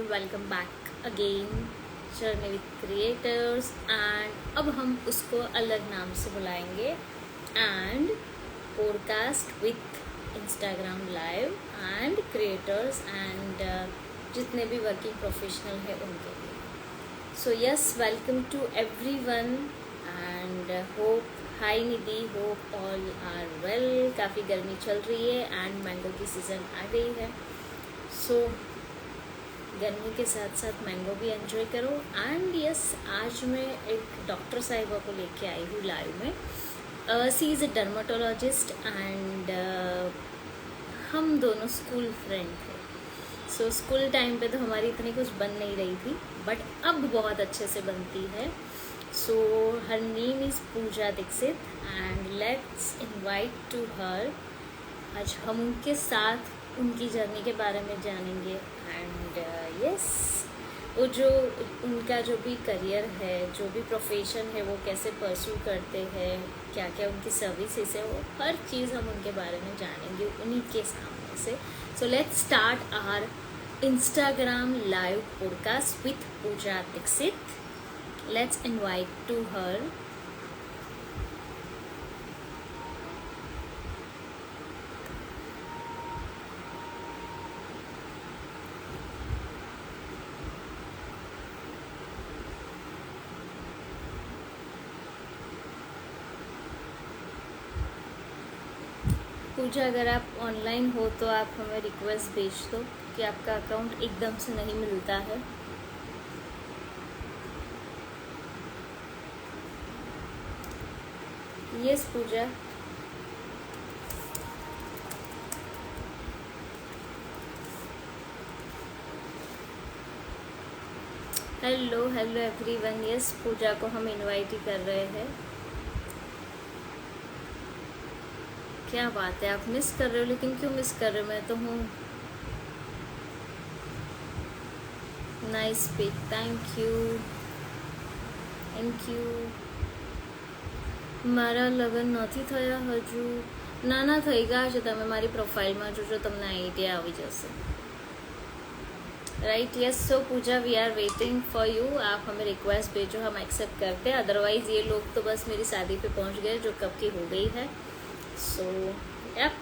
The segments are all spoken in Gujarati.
Welcome back again journey with creators. And अब हम उसको अलग नाम से बुलाएंगे and podcast with Instagram live and creators and जितने भी वर्किंग प्रोफेशनल है उनके लिए। So yes, welcome to every one and hope hi Nidhi, hope all are well. काफ़ी गर्मी चल रही है एंड मैंगो की सीज़न आ गई है। सो गर्मी के साथ साथ मैंगो भी एंजॉय करो। एंड यस, आज मैं एक डॉक्टर साहिबा को लेके आई हूँ लाइव में। सी इज़ अ डर्माटोलॉजिस्ट एंड हम दोनों स्कूल फ्रेंड थे। सो स्कूल टाइम पे तो हमारी इतनी कुछ बन नहीं रही थी, बट अब बहुत अच्छे से बनती है। So her name is Pooja Dikshit and let's invite to her. आज हम उनके साथ उनकी जर्नी के बारे में जानेंगे एंड यस, वो जो उनका जो भी करियर है, जो भी प्रोफेशन है, वो कैसे परस्यू करते हैं, क्या क्या उनकी सर्विसेज है, वो हर चीज़ हम उनके बारे में जानेंगे उन्हीं के सामने से। So let's start our Instagram live podcast with Pooja Dikshit. Let's invite to her. Pooja, अगर आप ऑनलाइन हो तो आप हमें रिक्वेस्ट भेज दो कि आपका अकाउंट एकदम से नहीं मिलता है। Yes Pooja. Hello hello everyone. Yes, Pooja को हम इनवाइट ही कर रहे हैं। क्या बात है, आप मिस कर रहे हो, लेकिन क्यों मिस कर रहे हो? मैं तो हूँ। Nice pic, thank you thank you. મારા લગ્ન નથી થયા હજુ? ના થઈ ગયા છે, તમે મારી પ્રોફાઇલમાં જોજો, તમને આઈડિયા આવી જશે। Right, yes. So Pooja, we are waiting for you. आप हमें रिक्वेस्ट भेजो, हम एक्सेप्ट करते हैं। अदरवाइज ये लोग तो बस मेरी शादी पे पहुंच गए जो कब की हो गई है। So yup,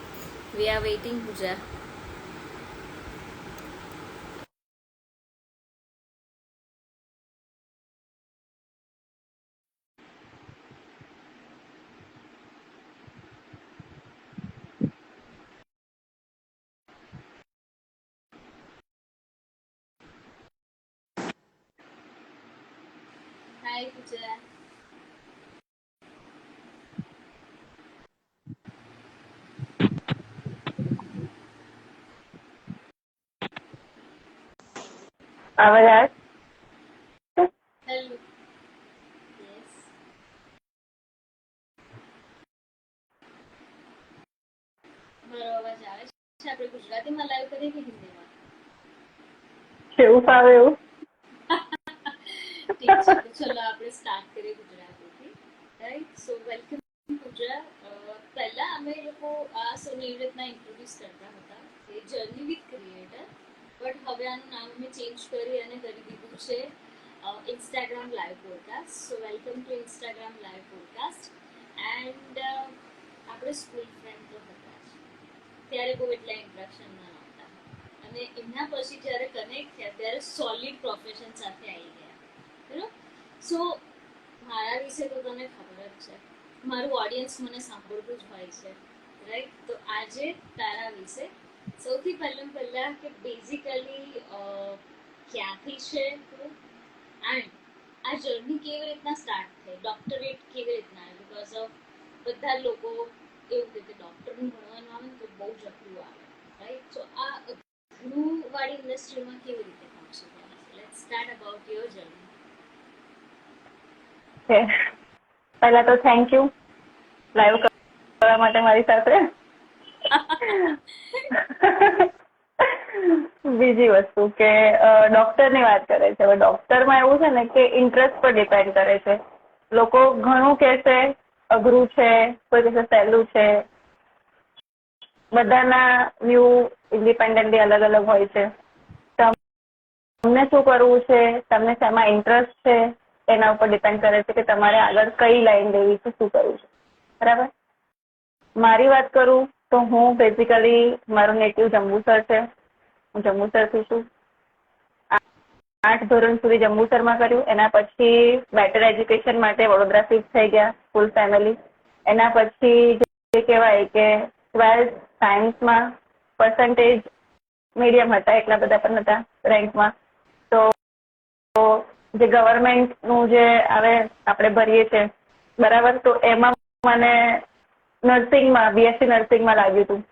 we are waiting Pooja. Hi Pooja. आवाज आए? हेलो। यस, મારો અવાજ આવે છે? આપણે ગુજરાતીમાં લાઈવ કરીએ કે હિન્દીમાં? જેવું ફાવે એવું. ઠીક છે, તો ચલો આપણે સ્ટાર્ટ કરીએ ગુજરાતીથી। રાઈટ, સો વેલકમ પૂજા। પહેલા અમે લોકો આ શોને એવી રીતના ઇન્ટ્રોડ્યુસ કરતા હતા કે જર્ની વિથ ક્રિએટર, બટ હવે આનું નામ અમે ચેન્જ કરી અને કરી દીધું છે Instagram live podcast. So welcome to Instagram live podcast. And આપણે સ્કૂલ ફ્રેન્ડ તો હતા જ, ત્યારે બહુ એટલા ઇન્ટ્રેક્શન ના નહોતા, અને એમના પછી જ્યારે કનેક્ટ થયા ત્યારે સોલિડ પ્રોફેશન સાથે આવી ગયા, બરાબર? સો મારા વિશે તો તને ખબર જ છે, મારું ઓડિયન્સ મને સાંભળતું જ હોય છે, રાઈટ? તો આજે તારા વિશે સૌથી પહેલાં કે બેઝિકલી ક્યાંથી છે તું, એન્ડ આ જર્ની કેવી રીતના સ્ટાર્ટ થઈ, ડોક્ટરેટ કેવી રીતના આવ્યું? બિકોઝ ઓફ બધા લોકો એવું કે ડૉક્ટરનું ભણવાનું આવે ને તો બહુ જ અઘરું આવે, રાઈટ? સો આ અઘરું વાળી ઇન્ડસ્ટ્રીમાં કેવી રીતે પહોંચી ગયા? Let's start about your journey. પહેલા તો થેન્ક યુ લાઈવ કરવા માટે મારી સાથે। બીજી વસ્તુ કે ડોક્ટરની વાત કરે છે, હવે ડોક્ટરમાં એવું છે ને કે ઇન્ટરેસ્ટ પર ડિપેન્ડ કરે છે। લોકો ઘણું કહેશે અઘરું છે, કોઈ કહેશે સહેલું છે, બધાના વ્યૂ ઇન્ડિપેન્ડન્ટલી અલગ અલગ હોય છે। તમને શું કરવું છે, તમને શેમાં ઇન્ટરેસ્ટ છે, એના ઉપર ડિપેન્ડ કરે છે કે તમારે આગળ કઈ લાઈન લેવી છે, શું કરવું છે. બરાબર. મારી વાત કરું તો હું બેઝિકલી મારું નેટિવ જંબુસર છે. હું જંબુસરથી છું. 8 ધોરણ સુધી જંબુસરમાં કર્યું. એના પછી બેટર એજ્યુકેશન માટે વડોદરા શિફ્ટ થઈ ગયા ફૂલ ફેમિલી. એના પછી જે કહેવાય કે 12th સાયન્સમાં પર્સન્ટેજ મીડિયમ હતા, એટલા બધા પણ નહોતા રેન્કમાં. તો જે ગવર્મેન્ટનું જે આવે આપણે ભરીએ છીએ બરાબર, તો એમાં મને નર્સિંગમાં બીએસસી નર્સિંગમાં લાગ્યું હતું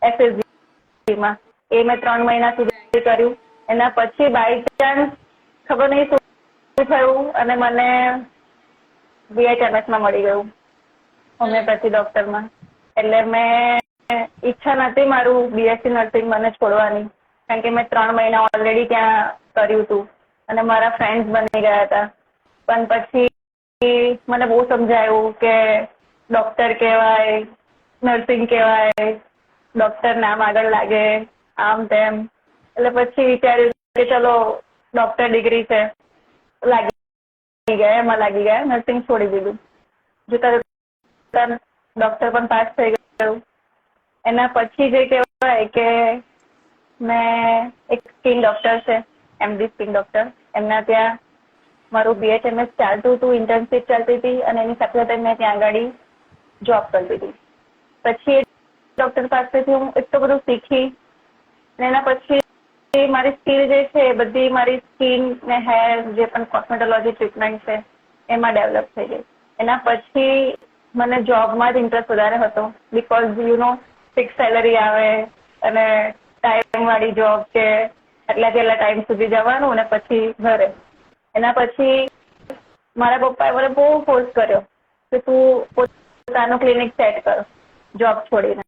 એસએસજીમાં. એ મેં 3 મહિના સુધી કર્યું. એના પછી બાય ચાન્સ ખબર નહીં શું થયું અને મને BHMSમાં મળી ગયું હોમિયોપેથી ડૉક્ટરમાં. એટલે મેં ઈચ્છા નથી મારું બીએસસી નર્સિંગ મને છોડવાની, કારણ કે મેં 3 મહિના ઓલરેડી ત્યાં કર્યું હતું અને મારા ફ્રેન્ડ્સ બની ગયા હતા. પણ પછી મને બહુ સમજાયું કે ડૉક્ટર કહેવાય, નર્સિંગ કહેવાય, ડૉક્ટર નામ આગળ લાગે, આમ તેમ. એટલે પછી વિચાર્યું કે ચલો ડૉક્ટર ડિગ્રી છે, લાગી ગયા, નર્સિંગ છોડી દીધું. જોતા ડૉક્ટર પણ પાસ થઈ ગયું. એના પછી જે કહેવાય કે મેં એક સ્કિન ડૉક્ટર છે, MD સ્કિન ડૉક્ટર, એમના ત્યાં મારું BHMS ચાલતું હતું, ઇન્ટર્નશીપ ચાલતી હતી અને એની સાથે સાથે મેં ત્યાં આગળ જોબ કરતી હતી. પછી ડૉક્ટર પાસેથી હું એટલું બધું શીખી અને એના પછી મારી સ્કિલ જે છે એ બધી મારી સ્કિન ને હેર જે પણ કોસ્મેટોલોજી ટ્રીટમેન્ટ છે એમાં ડેવલપ થઈ ગઈ. એના પછી મને જોબમાં જ ઇન્ટરેસ્ટ વધારે હતો, બીકોઝ ફિક્સ સેલરી આવે અને ટાઈમવાળી જોબ કે એટલા ટાઈમ સુધી જવાનું અને પછી ઘરે. એના પછી મારા પપ્પાએ મને બહુ ફોર્સ કર્યો કે તું પોતાનું ક્લિનિક સેટ કર જોબ છોડીને.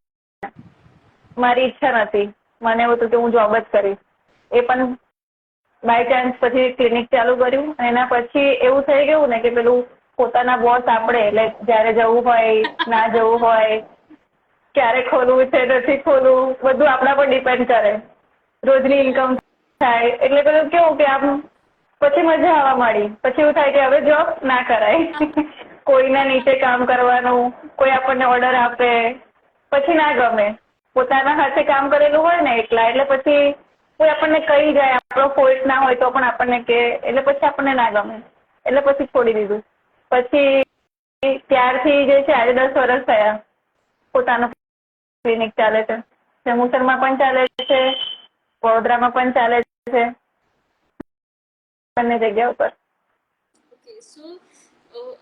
મારી ઈચ્છા નથી, મને એવું હતું કે હું જોબ જ કરીશ. એ પણ બાય ચાન્સ પછી ક્લિનિક ચાલુ કર્યું અને એના પછી એવું થઈ ગયું ને કે પેલું પોતાના બોસ આપણે, એટલે જ્યારે જવું હોય, ના જવું હોય, ક્યારે ખોલવું છે, નથી ખોલવું, બધું આપણા પર ડિપેન્ડ કરે. રોજની ઇન્કમ થાય એટલે પેલું કેવું કે આમ પછી મજા આવવા માંડી. પછી એવું થાય કે હવે જોબ ના કરાય. કોઈના નીચે કામ કરવાનું, કોઈ આપણને ઓર્ડર આપે, પછી ના ગમે. પોતાના હાથે કામ કરેલું હોય ને એટલા, એટલે પછી કોઈ આપણને કહી જાય, આપણો ફોલ્ટ ના હોય તો પણ આપણને કહે, એટલે પછી આપણને ના ગમે. એટલે પછી છોડી દીધું. પછી ત્યારથી જે છે આજે 10 વર્ષ થયા પોતાનું ક્લિનિક ચાલે છે. જંબુસરમાં પણ ચાલે છે, વડોદરામાં પણ ચાલે છે, બંને જગ્યા ઉપર. ઓકે, સો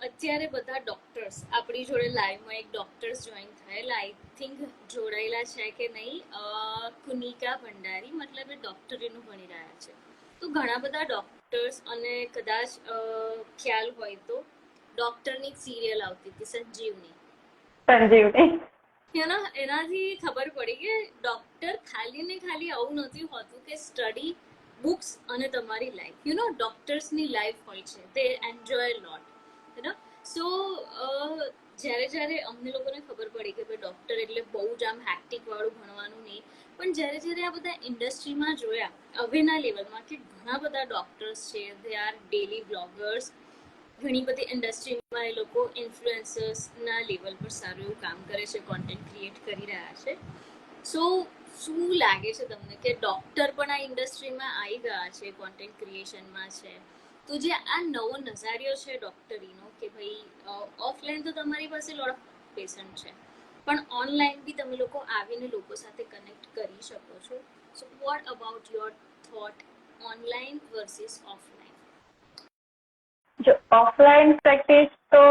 અત્યારે બધા ડોક્ટર્સ આપણી જોડે લાઈવમાં એક ડોક્ટર્સ જોઈન થયેલા, આઈ થિંક જોડાયેલા છે કે નહીં, કુનિકા ભંડારી, મતલબ એ ડોક્ટરીનું ભણી રહ્યા છે. તો ઘણા બધા ડોક્ટર્સ, અને કદાચ ખ્યાલ હોય તો ડોક્ટરની એક સિરિયલ આવતી હતી સંજીવની. એનાથી ખબર પડી કે ડોક્ટર ખાલી ને ખાલી આવું નથી હોતું કે સ્ટડી, બુક્સ અને તમારી લાઈફ, ડોક્ટર્સની લાઈફ હોય છે, તે એન્જોય લોટ, સો જ્યારે અમને લોકોને ખબર પડી કે ભાઈ ડોક્ટર એટલે બહુ જ આમ હેક્ટિક વાળું ભણવાનું નહીં, પણ જ્યારે આ બધા ઇન્ડસ્ટ્રીમાં જોયા હવેના લેવલમાં કે ઘણા બધા ડોક્ટર્સ છે, દે આર ડેલી બ્લોગર્સ, ઘણી બધી ઇન્ડસ્ટ્રીમાં એ લોકો ઇન્ફ્લુએન્સર્સના લેવલ પર સારું એવું કામ કરે છે, કોન્ટેન્ટ ક્રિએટ કરી રહ્યા છે. સો શું લાગે છે તમને કે ડોક્ટર પણ આ ઇન્ડસ્ટ્રીમાં આવી ગયા છે, કોન્ટેન્ટ ક્રિએશનમાં છે, તો જે આ નવો નઝારિયો છે ડોક્ટરીનો કે ભાઈ ઓફલાઈન તો તમારી પાસે લોટ ઓફ પેશન્ટ છે, પણ ઓનલાઈન બી તમે લોકો આવીને લોકો સાથે કનેક્ટ કરી શકો છો. So what about your thought online versus offline? જો ઓફલાઈન પ્રેક્ટિસ તો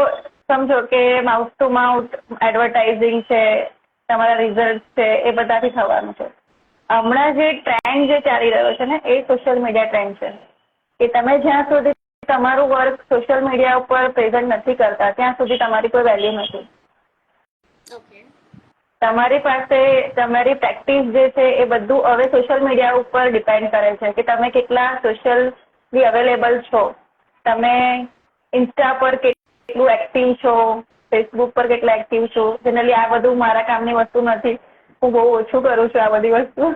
સમજો કે માઉથ ટુ માઉથ એડવર્ટાઇઝિંગ છે, તમારા રિઝલ્ટ છે, એ બધાથી થવાનું છે. હમણાં જે ટ્રેન્ડ જે ચાલી રહ્યો છે ને એ સોશિયલ મીડિયા ટ્રેન્ડ છે કે તમે જ્યાં સુધી તમારું વર્ક સોશિયલ મીડિયા ઉપર પ્રેઝન્ટ નથી કરતા ત્યાં સુધી તમારી કોઈ વેલ્યુ નથી. તમારી પાસે તમારી પ્રેક્ટિસ જે છે એ બધું હવે સોશિયલ મીડિયા ઉપર ડિપેન્ડ કરે છે કે તમે કેટલા સોશિયલી અવેલેબલ છો, તમે ઇન્સ્ટા પર કેટલું એક્ટિવ છો, ફેસબુક પર કેટલા એક્ટિવ છો. જનરલી આ બધું મારા કામની વસ્તુ નથી, હું બહુ ઓછું કરું છું આ બધી વસ્તુ.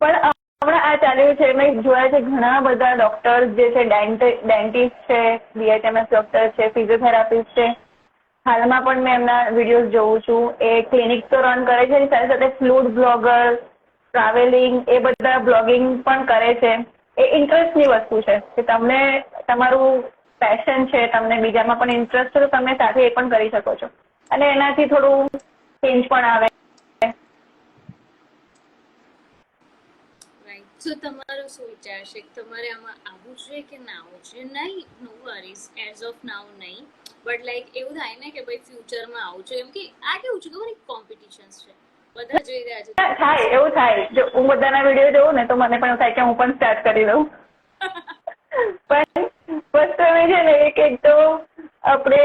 પણ હમણાં આ ચાલ્યું છે મેં જોયા છે ઘણા બધા ડોક્ટર જે છે ડેન્ટિસ્ટ છે, BHMS ડોક્ટર છે, ફિઝિયોથેરાપિસ્ટ છે. હાલમાં પણ મેં એમના વિડીયોઝ જોઉં છું. એ ક્લિનિક તો રન કરે છે, સાથે સાથે ફૂડ બ્લોગર, ટ્રાવેલિંગ એ બધા બ્લોગિંગ પણ કરે છે. એ ઇન્ટરેસ્ટની વસ્તુ છે કે તમને તમારું પેશન છે, તમને બીજામાં પણ ઇન્ટરેસ્ટ છે તો તમે સાથે એ પણ કરી શકો છો અને એનાથી થોડું ચેન્જ પણ આવે. રાઈટ. સો તમારો શું વિચાર છે તમારે આમાં આવવું જોઈએ કે ના આવવું જોઈએ? નહીં, નો વરીઝ, એઝ ઓફ નાઉ નહીં, બટ લાઈક એવું થાય ને કે ભાઈ ફ્યુચરમાં આવું જોઈએ, એમ કે આ કેવું છે ખબર કોમ્પિટિશન્સ છે, બધા જોઈ રહ્યા છે થાય એવું થાય. જો હું બધાના વિડીયો જોઉં ને તો મને પણ એવું થાય કે હું પણ સ્ટાર્ટ કરી દઉં. પણ વસ્તુ એવી છે ને એક તો આપણે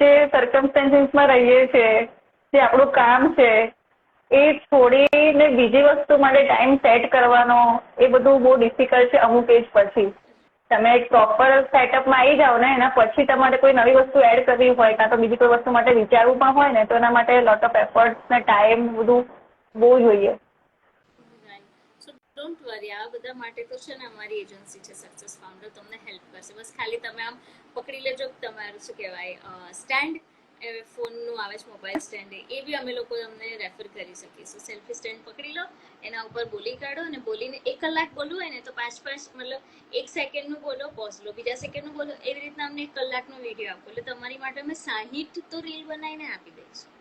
જે સર્કમસ્ટેન્સીસમાં રહીએ છીએ, જે આપણું કામ છે એ છોડીને બીજી વસ્તુ માટે ટાઈમ સેટ કરવાનો એ બધું બહુ ડિફિકલ્ટ છે અમુક એજ પછી. તમે એક પ્રોપર સેટઅપમાં આવી જાઓ ને એના પછી તમારે કોઈ નવી વસ્તુ એડ કરવી હોય કાં તો બીજી કોઈ વસ્તુ માટે વિચારવું પણ હોય ને તો એના માટે લોટ ઓફ એફર્ટ્સ ને ટાઈમ બધું બહુ જોઈએ. સો ડોન્ટ વરી, આ બધા માટે તો છે ને અમારી એજન્સી છે સક્સેસ ફાઉન્ડર, તમને હેલ્પ કરશે. બસ ખાલી તમે આમ પકડી લેજો તમારું શું કહેવાય સ્ટેન્ડ, ફોનનું આવે છે મોબાઈલ સ્ટેન્ડ, એ બી અમે લોકો તમને રેફર કરી શકીશું. સેલ્ફી સ્ટેન્ડ પકડી લો, એના ઉપર બોલી કાઢો અને બોલીને 1 કલાક બોલવું હોય ને તો 5 મતલબ 1 સેકન્ડનું બોલો, પોઝ લો, બીજા સેકન્ડનું બોલો, એવી રીતના અમને 1 કલાકનો વિડીયો આપો એટલે તમારી માટે અમે 60 તો રીલ બનાવીને આપી દઈશું.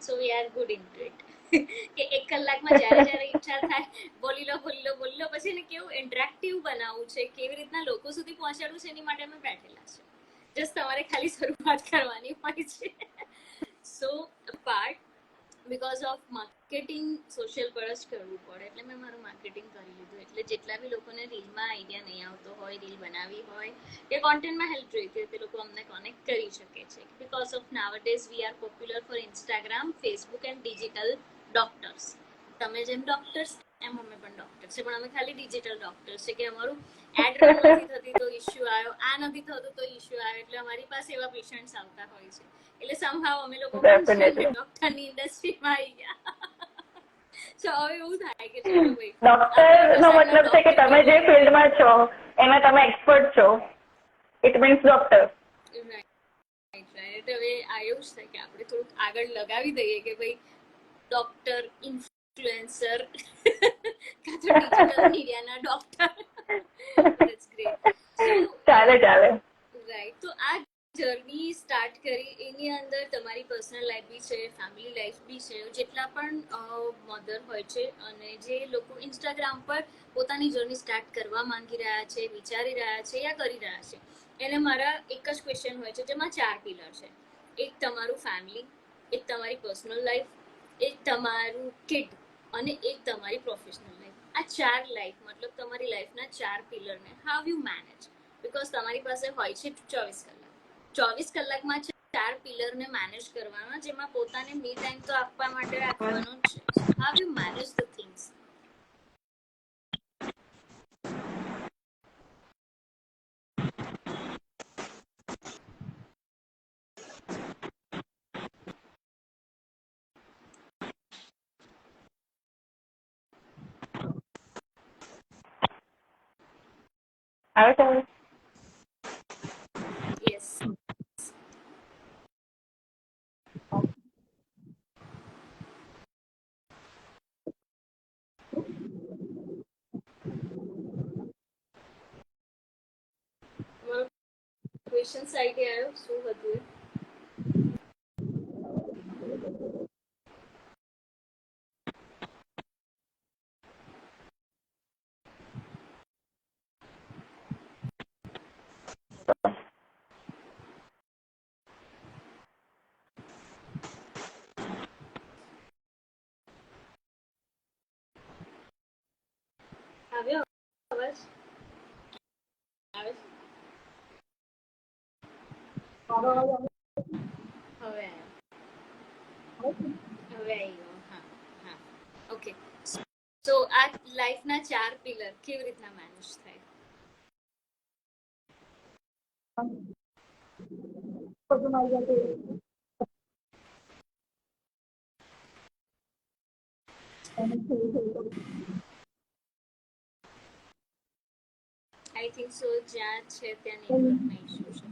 So we are good in it. કે 1 કલાકમાં જ્યારે ઈચ્છા થાય બોલી લો પછી એને કેવું ઇન્ટરેક્ટિવ બનાવવું છે, કેવી રીતના લોકો સુધી પહોંચાડવું છે એની માટે અમે બેઠેલા છે. જસ્ટ તમારે ખાલી શરૂઆત કરવાની હોય છે. So part because of marketing social પર જ કરવું પડે એટલે મેં મારું માર્કેટિંગ કરી લીધું. એટલે જેટલા બી લોકોને રીલમાં આઈડિયા નહીં આવતો હોય, રીલ બનાવવી હોય કે કોન્ટેન્ટમાં હેલ્પ જોઈતી હોય તે લોકો અમને કનેક્ટ કરી શકે છે. Because of nowadays we are popular for Instagram, Facebook and digital doctors. તમે જેમ ડોક્ટર્સ એમ અમે પણ ડોક્ટર છે, પણ અમે ખાલી ડિજિટલ ડોક્ટર છે કે અમારું એડ રન નથી થતી તો ઇશ્યુ આવ્યો, આ નથી થતું તો ઇશ્યુ આવ્યો, એટલે અમારી પાસે એવા પેશન્ટ્સ આવતા હોય છે. એટલે સમહાવ અમે લોકો પણ ડોક્ટરની ઇન્ડસ્ટ્રીમાં આવી ગયા. સો હવે એવું થાય કે ચલો ભાઈ ડોક્ટરનો મતલબ છે કે તમે જે ફિલ્ડમાં છો એમાં તમે એક્સપર્ટ છો, ઇટ મીન્સ ડોક્ટર. રાઈટ. હવે આ એવું જ થાય કે આપણે થોડુંક આગળ લગાવી દઈએ કે ભાઈ ડોક્ટર, ઇન્ફ્લુએન્સર કાં તો ડિજિટલ મીડિયાના ડોક્ટર. That's great. સો ચાલે રાઈટ. તો આ જર્ની સ્ટાર્ટ કરી એની અંદર તમારી પર્સનલ લાઈફ બી છે, ફેમિલી લાઈફ બી છે. જેટલા પણ મધર હોય છે અને જે લોકો ઇન્સ્ટાગ્રામ પર પોતાની જર્ની સ્ટાર્ટ કરવા માંગી રહ્યા છે, વિચારી રહ્યા છે યા કરી રહ્યા છે, એને મારા એક જ ક્વેશ્ચન હોય છે જેમાં 4 પિલર છે. એક તમારું ફેમિલી, એક તમારી પર્સનલ લાઈફ, એક તમારું કિડ અને એક તમારી પ્રોફેશનલ લાઈફ. આ 4 લાઈફ મતલબ તમારી લાઈફના 4 પિલરને હાવ યુ મેનેજ. બીકોઝ તમારી પાસે હોય છે 24 કલાક. 24 કલાકમાં 4 પિલરને મેનેજ કરવાના, જેમાં પોતાને મી ટાઈમ તો આપવા માટે રાખવાનો જ છે. So how you manage the things? આવે છે. યસ. તમારો ક્વેશ્ચન સાઈડે આવ્યો શું હતું? આવ્યો અવાજ? આવે છે? હવે આવ્યો. હા હા. ઓકે. સો આ લાઈફના 4 પિલર કેવી રીતના મેનેજ થાય? આઈ થિંક સો જ્યાં છે ત્યાં નેટવર્કના ઇશ્યુ છે.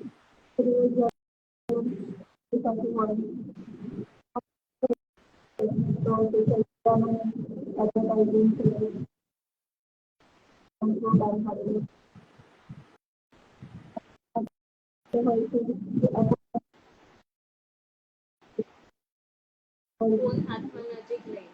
ફોન હાથમાં નજીક લઈ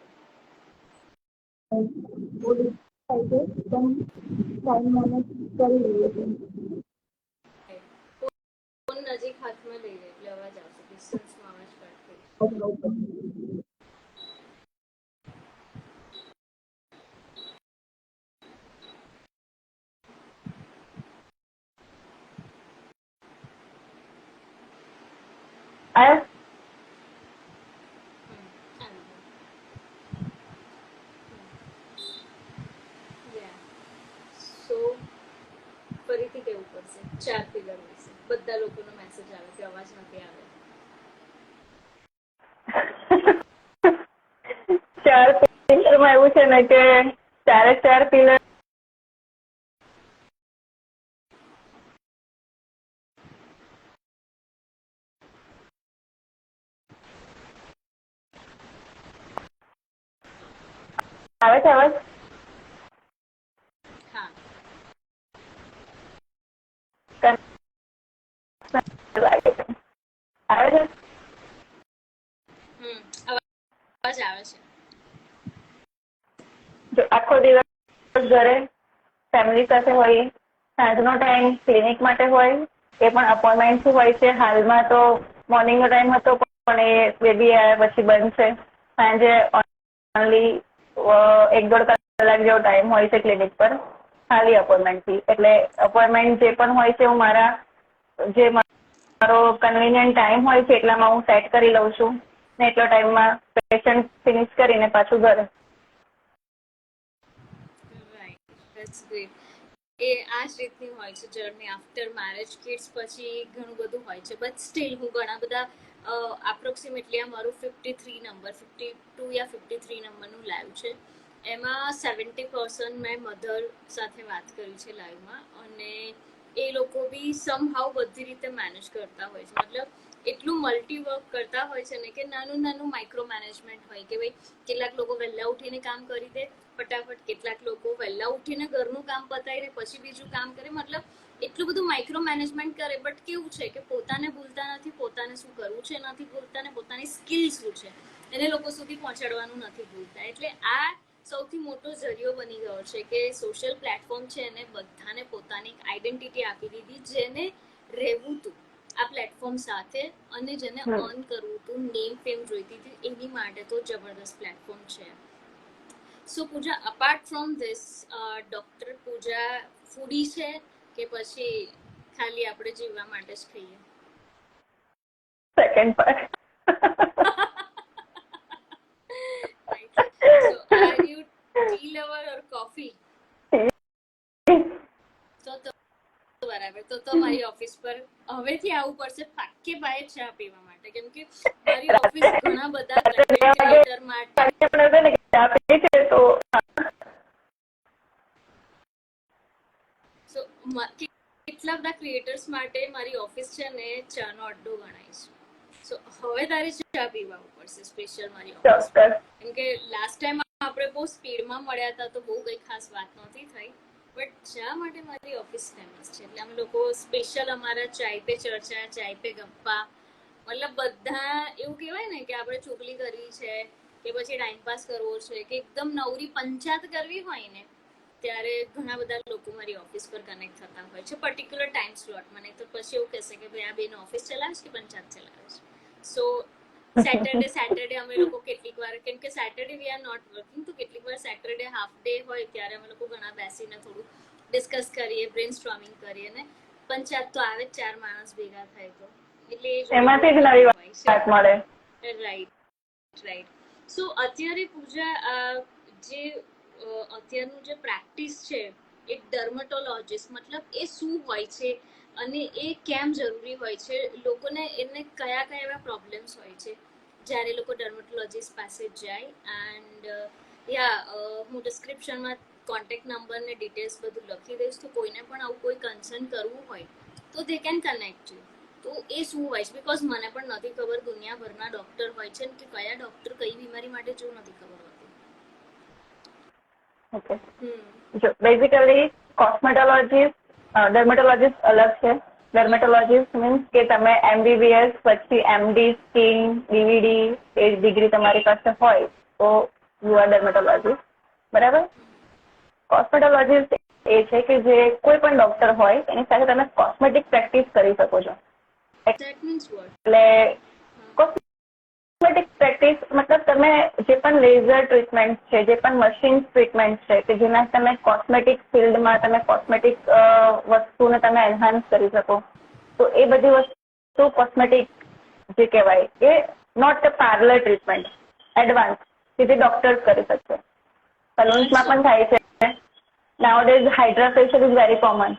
ફોન નજીક હાથમાં લઈ લે એટલે અવાજ આવશે. ડિસ્ટન્સમાં અવાજ કાઢશે. આવ્યો? સો ફરીથી કેવું પડશે 4 પિલર વિશે. બધા લોકોનો મેસેજ આવે કે અવાજ નથી આવે. 4 પિલરમાં એવું છે ને કે 4 પિલર આવે છે અવાજ? હા લાગે છે. આવે છે? અવાજ આવે છે. જો આખો દિવસ ઘરે ફેમિલી સાથે હોય, સાંજનો ટાઈમ ક્લિનિક માટે હોય, એ પણ અપોઇન્ટમેન્ટ હોય છે. હાલમાં તો મોર્નિંગનો ટાઈમ હતો પણ એ બેબી આવ્યા પછી બંધ છે. સાંજે ઓનલી 1-1.5 કલાક જેવો ટાઈમ હોય છે ક્લિનિક પર ખાલી અપોઇન્ટમેન્ટથી. એટલે અપોઇન્ટમેન્ટ જે પણ હોય છે હું મારો કન્વિનિયન્ટ ટાઈમ હોય છે એટલામાં હું સેટ કરી લઉં છું ને એટલો ટાઈમમાં પેશન્ટ ફિનિશ કરીને પાછું ઘરે. That's great. એ આ જ રીતની હોય છે જર્ની આફ્ટર મેરેજ. કિડ્સ પછી ઘણું બધું હોય છે બટ સ્ટીલ હું ઘણા બધા એપ્રોક્સિમેટલી આ મારું 53 નંબર 52 યા 53 નંબરનું લાઈવ છે. એમાં 70% મેં મધર સાથે વાત કરી છે લાઈવમાં અને એ લોકો બી સમહાઉ બધી રીતે મેનેજ કરતા હોય છે. મતલબ એટલું મલ્ટી વર્ક કરતા હોય છે ને કે નાનું નાનું માઇક્રો મેનેજમેન્ટ હોય કે ભાઈ કેટલાક લોકો વહેલા ઉઠીને કામ કરી દે ફટાફટ, કેટલાક લોકો વહેલા ઉઠીને ઘરનું કામ પતાવીને પછી બીજું કામ કરે. મતલબ એટલું બધું માઇક્રો મેનેજમેન્ટ કરે બટ કેવું છે કે પોતાને ભૂલતા નથી, પોતાને શું કરવું છે નથી ભૂલતા ને પોતાની સ્કિલ શું છે એને લોકો સુધી પહોંચાડવાનું નથી ભૂલતા. એટલે આ સૌથી મોટો જરિયો બની ગયો છે કે સોશિયલ પ્લેટફોર્મ છે એને બધાને પોતાની આઈડેન્ટિટી આપી દીધી જેને રહેવું હતું આ પ્લેટફોર્મ સાથે અને જેને અર્ન કરવું હતું, નેમ ફેમ જોઈતી હતી એની માટે તો જબરદસ્ત પ્લેટફોર્મ છે. સો પૂજા, અપાર્ટ ફ્રોમ ધીસ ડોક્ટર પૂજા ફૂડી છે કે પછી ખાલી આપણે જીવવા માટે જ ખાઈએ? Second part. So are you tea lover or coffee? તો બરાબર. તો મારી ઓફિસ પર હવેથી આવવું પડશે પાકે પાયે ચા પીવા માટે, કેમ કે મારી ઓફિસ ઘણા બધા કન્ટેન્ટ ક્રિએટર માટે સો કેટલા બધા ક્રિએટર્સ માટે મારી ઓફિસ છે ને ચાનો અડ્ડો ગણાય છે. સો હવે તારે ચા પીવા પડશે સ્પેશિયલ મારી ઓફિસ પર, કેમ કે લાસ્ટ ટાઈમ આપણે બહુ સ્પીડમાં મળ્યા હતા તો બહુ કઈ ખાસ વાત નહોતી થઈ બટ ચા માટે મારી ઓફિસ ફેમસ છે. એટલે અમે લોકો સ્પેશિયલ અમારા ચાય પે ચર્ચા, ચાય પે ગપ્પા, મતલબ બધા એવું કહેવાય ને કે આપણે ચોગલી કરવી છે કે પછી ટાઈમ પાસ કરવો છે કે એકદમ નવરી પંચાયત કરવી હોય ને ત્યારે ઘણા બધા લોકો મારી ઓફિસ પર કનેક્ટ થતા હોય છે પર્ટિક્યુલર ટાઈમ સ્લોટમાં. નહીં તો પછી એવું કહેશે કે ભાઈ આ બેન ઓફિસ ચલાવે છે કે પંચાયત ચલાવે છે. સો સેટરડે અમે લોકો કેટલીક વાર, કેમ કે Saturday we are not working, તો કેટલીક વાર સેટરડે હાફ ડે હોય ત્યારે અમે લોકો ઘણા બેસીને થોડું ડિસ્કસ કરીએ, બ્રેન સ્ટ્રોમિંગ કરીએ ને પંચાયત તો આવે 4 માણસ ભેગા થાય તો એટલે એમાંથી જ નવી વાત મળે. રાઈટ. સો અત્યારે પૂજા જે અત્યારનું જે પ્રેક્ટિસ છે એક ડર્મેટોલોજીસ્ટ મતલબ એ શું હોય છે અને એ કેમ જરૂરી હોય છે, લોકોને એને કયા કયા એવા પ્રોબ્લેમ્સ હોય છે જ્યારે લોકો ડર્મેટોલોજીસ્ટ પાસે જાય. એન્ડ હું ડિસ્ક્રિપ્શનમાં કોન્ટેક્ટ નંબર ને ડિટેલ્સ બધું લખી દઈશ, તો કોઈને પણ આવું કોઈ કન્સર્ન કરવું હોય તો દે કેન કનેક્ટ યુ. તો એ શું હોય છે, બિકોઝ મને પણ નથી ખબર, દુનિયાભરના ડૉક્ટર હોય છે કે કયા ડૉક્ટર કઈ બીમારી માટે જો નથી ખબર હોતી. ઓકે, જો બેઝિકલી કોસ્મેટોલોજીસ્ટ, ડર્મેટોલોજીસ્ટ અલગ છે. ડર્મેટોલોજીસ્ટ મીન્સ કે તમે MBBS પછી MD સ્કિન DVD એ ડિગ્રી તમારી પાસે હોય તો યુ આર ડર્મેટોલોજીસ્ટ, બરાબર. કોસ્મેટોલોજીસ્ટ એ છે કે જે કોઈ પણ ડોક્ટર હોય એની સાથે તમે કોસ્મેટિક પ્રેક્ટિસ કરી શકો છો. That means what? એટલે કોસ્મેટિક પ્રેક્ટિસ મતલબ તમે જે પણ લેઝર ટ્રીટમેન્ટ છે, જે પણ મશીન ટ્રીટમેન્ટ છે કે જેના તમે કોસ્મેટિક ફિલ્ડમાં તમે કોસ્મેટિક વસ્તુને તમે એન્હાન્સ કરી શકો, તો એ બધી વસ્તુ કોસ્મેટિક જે કહેવાય એ not a parlour treatment, advance કે જે ડોક્ટર્સ કરી શકશે. સલૂન્સમાં પણ થાય છે. Nowadays hydra facial is very common.